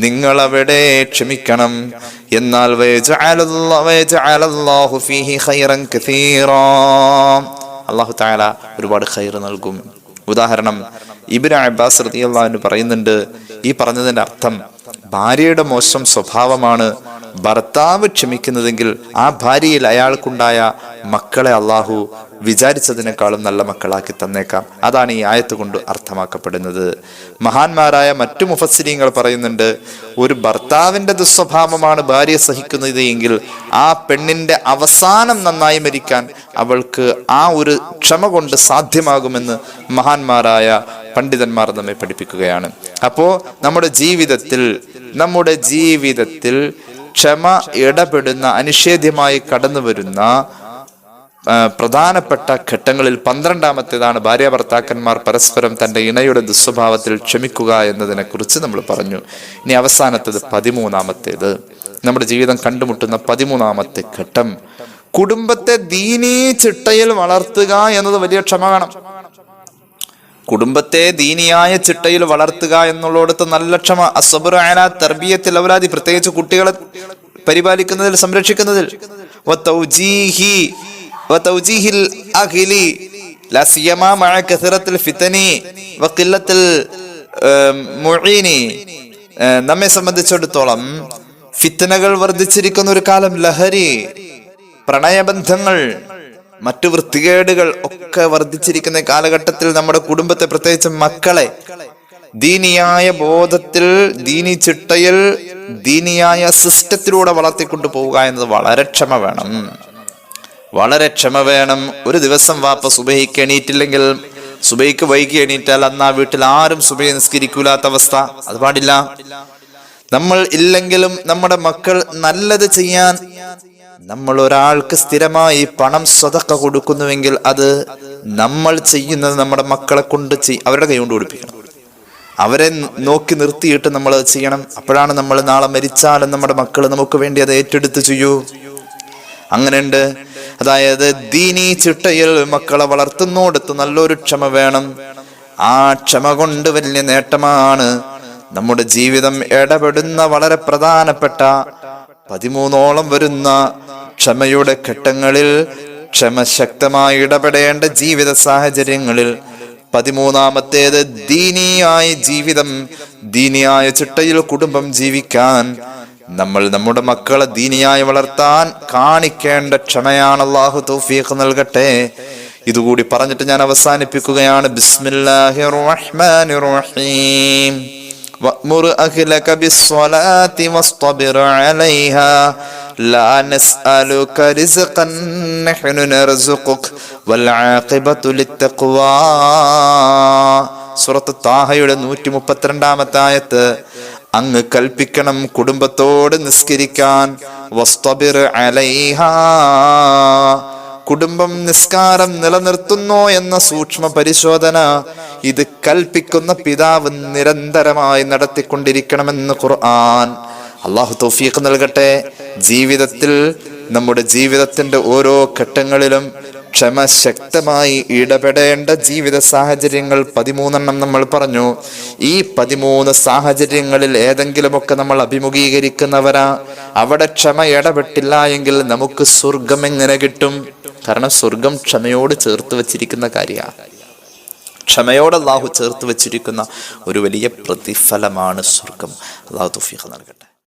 നിങ്ങൾ അവിടെ ക്ഷമിക്കണം. എന്നാൽ അല്ലാഹു തആല ഒരുപാട് ഖൈർ നൽകും. ഉദാഹരണം ഇബ്നു അബ്ബാസ് റളിയല്ലാഹു അൻഹു പറയുന്നുണ്ട്, ഈ പറഞ്ഞതിന്റെ അർത്ഥം ഭാര്യയുടെ മോശം സ്വഭാവമാണ് ഭർത്താവ് ക്ഷമിക്കുന്നതെങ്കിൽ ആ ഭാര്യയിൽ അയാൾക്കുണ്ടായ മക്കളെ അള്ളാഹു വിചാരിച്ചതിനേക്കാളും നല്ല മക്കളാക്കി തന്നേക്കാം. അതാണ് ഈ ആയത്ത് കൊണ്ട് അർത്ഥമാക്കപ്പെടുന്നത്. മഹാന്മാരായ മറ്റു മുഫസ്സിരീങ്ങൾ പറയുന്നുണ്ട്, ഒരു ഭർത്താവിന്റെ ദുസ്വഭാവമാണ് ഭാര്യ സഹിക്കുന്നത് എങ്കിൽ ആ പെണ്ണിന്റെ അവസാനം നന്നായി മരിക്കാൻ അവൾക്ക് ആ ഒരു ക്ഷമ കൊണ്ട് സാധ്യമാകുമെന്ന് മഹാന്മാരായ പണ്ഡിതന്മാർ നമ്മെ പഠിപ്പിക്കുകയാണ്. അപ്പോ നമ്മുടെ ജീവിതത്തിൽ ക്ഷമ ഇടപെടുന്ന, അനിഷേധ്യമായി കടന്നു വരുന്ന പ്രധാനപ്പെട്ട ഘട്ടങ്ങളിൽ 12ാമത്തേതാണ് ഭാര്യ ഭർത്താക്കന്മാർ പരസ്പരം തന്റെ ഇണയുടെ ദുസ്വഭാവത്തിൽ ക്ഷമിക്കുക എന്നതിനെ കുറിച്ച് നമ്മൾ പറഞ്ഞു. ഇനി അവസാനത്തേത് 13ാമത്തേത്, നമ്മുടെ ജീവിതം കണ്ടുമുട്ടുന്ന 13ാമത്തെ ഘട്ടം, കുടുംബത്തെ ദീനീ ചിട്ടയിൽ വളർത്തുക എന്നത് വലിയ ക്ഷമ വേണം. കുടുംബത്തെ ദീനിയായ ചിട്ടയിൽ വളർത്തുക എന്നുള്ളിടത്ത് നല്ല ക്ഷമ. അസ്സബ്റു അലാ തർബിയത്തിൽ ഔലാദി, പ്രത്യേകിച്ച് കുട്ടികളെ പരിപാലിക്കുന്നതിൽ, സംരക്ഷിക്കുന്നതിൽ. വതൗജീഹിൽ അഖ്ലി ലാ സിയമാ മഅ കസറത്തിൽ ഫിതനി വഖില്ലത്തിൽ മുഈനി. നമ്മെ സംബന്ധിച്ചിടത്തോളം ഫിത്നകൾ വർദ്ധിച്ചിരിക്കുന്ന ഒരു കാലം, ലഹരി, പ്രണയബന്ധങ്ങൾ, മറ്റു വൃത്തികേടുകൾ ഒക്കെ വർദ്ധിച്ചിരിക്കുന്ന കാലഘട്ടത്തിൽ നമ്മുടെ കുടുംബത്തെ, പ്രത്യേകിച്ച് മക്കളെ ദീനിയായ ബോധത്തിൽ, ദീനി ചിട്ടയിൽ, ദീനിയായ സിസ്റ്റത്തിലൂടെ വളർത്തിക്കൊണ്ടു പോവുക എന്നത് വളരെ ക്ഷമ വേണം. വളരെ ക്ഷമ വേണം. ഒരു ദിവസം വാപ്പ സുബഹിക്ക് എണീറ്റില്ലെങ്കിൽ, സുബഹിക്ക് വൈകി എണീറ്റാൽ അന്ന് ആ വീട്ടിൽ ആരും സുബഹി നിസ്കരിക്കൂലാത്ത അവസ്ഥ. അത് പാടില്ല. നമ്മൾ ഇല്ലെങ്കിലും നമ്മുടെ മക്കൾ നല്ലത് ചെയ്യാൻ നമ്മൾ ഒരാൾക്ക് സ്ഥിരമായി പണം സ്വതക്ക കൊടുക്കുന്നുവെങ്കിൽ അത് നമ്മൾ ചെയ്യുന്നത് നമ്മുടെ മക്കളെ കൊണ്ട് അവരുടെ കൈ കൊണ്ട് കൊടുപ്പിക്കണം. അവരെ നോക്കി നിർത്തിയിട്ട് നമ്മൾ അത് ചെയ്യണം. അപ്പോഴാണ് നമ്മൾ നാളെ മരിച്ചാലും നമ്മുടെ മക്കൾ നമുക്ക് വേണ്ടി അത് ഏറ്റെടുത്ത് ചെയ്യൂ. അങ്ങനെയുണ്ട്. അതായത് ദീനീ ചിട്ടയിൽ മക്കളെ വളർത്തുന്നോടത്ത് നല്ലൊരു ക്ഷമ വേണം. ആ ക്ഷമ കൊണ്ട് വലിയ നേട്ടമാണ്. നമ്മുടെ ജീവിതം ഇടപെടുന്ന വളരെ പ്രധാനപ്പെട്ട 13ഓളം വരുന്ന ക്ഷമയുടെ ഘട്ടങ്ങളിൽ, ക്ഷമ ശക്തമായി ഇടപെടേണ്ട ജീവിത സാഹചര്യങ്ങളിൽ 13ാമത്തേത് ദീനിയായ ജീവിതം, ദീനിയായ ചിട്ടയിൽ കുടുംബം ജീവിക്കാൻ നമ്മൾ നമ്മുടെ മക്കളെ ദീനിയായി വളർത്താൻ കാണിക്കേണ്ട ക്ഷമയാണ്. അല്ലാഹു തൗഫീഖ് നൽകട്ടെ. ഇതുകൂടി പറഞ്ഞിട്ട് ഞാൻ അവസാനിപ്പിക്കുകയാണ്. ബിസ്മില്ലാഹിർ റഹ്മാനിർ റഹീം. വഅ്മുർ അഹ്ലക ബിസ്സലാത്തി വസ്തബിർ അലൈഹാ ലാ നസ്അലുക റിസ്ഖൻ നഹ്നു നർസുഖുക വൽ ആഖിബതു ലിത്തഖ്വാ. സൂറത്ത് താഹയുടെ 132-ാമത്തെ ആയത്ത്. അങ്ങ് കൽപ്പിക്കണം കുടുംബത്തോട് നിസ്കരിക്കാൻ. വസ്തബിർ അലൈഹാ, കുടുംബം നിസ്കാരം നിലനിർത്തുന്നോ എന്ന സൂക്ഷ്മ പരിശോധന ഇത് കൽപ്പിക്കുന്ന പിതാവ് നിരന്തരമായി നടത്തിക്കൊണ്ടിരിക്കണമെന്ന് ഖുർആൻ. അള്ളാഹു തൗഫീഖ് നൽകട്ടെ. ജീവിതത്തിൽ, നമ്മുടെ ജീവിതത്തിന്റെ ഓരോ ഘട്ടങ്ങളിലും ക്ഷമ ശക്തമായി ഇടപെടേണ്ട ജീവിത സാഹചര്യങ്ങൾ 13 നമ്മൾ പറഞ്ഞു. ഈ 13 സാഹചര്യങ്ങളിൽ ഏതെങ്കിലുമൊക്കെ നമ്മൾ അഭിമുഖീകരിക്കുന്നവരാ. അവിടെ ക്ഷമ ഇടപെട്ടില്ല എങ്കിൽ നമുക്ക് സ്വർഗം എങ്ങനെ കിട്ടും? കാരണം സ്വർഗം ക്ഷമയോട് ചേർത്ത് വച്ചിരിക്കുന്ന കാര്യമാണ്. ക്ഷമയോട് അള്ളാഹു ചേർത്ത് വച്ചിരിക്കുന്ന ഒരു വലിയ പ്രതിഫലമാണ് സ്വർഗം. അള്ളാഹു തൗഫീഖ് നൽകട്ടെ.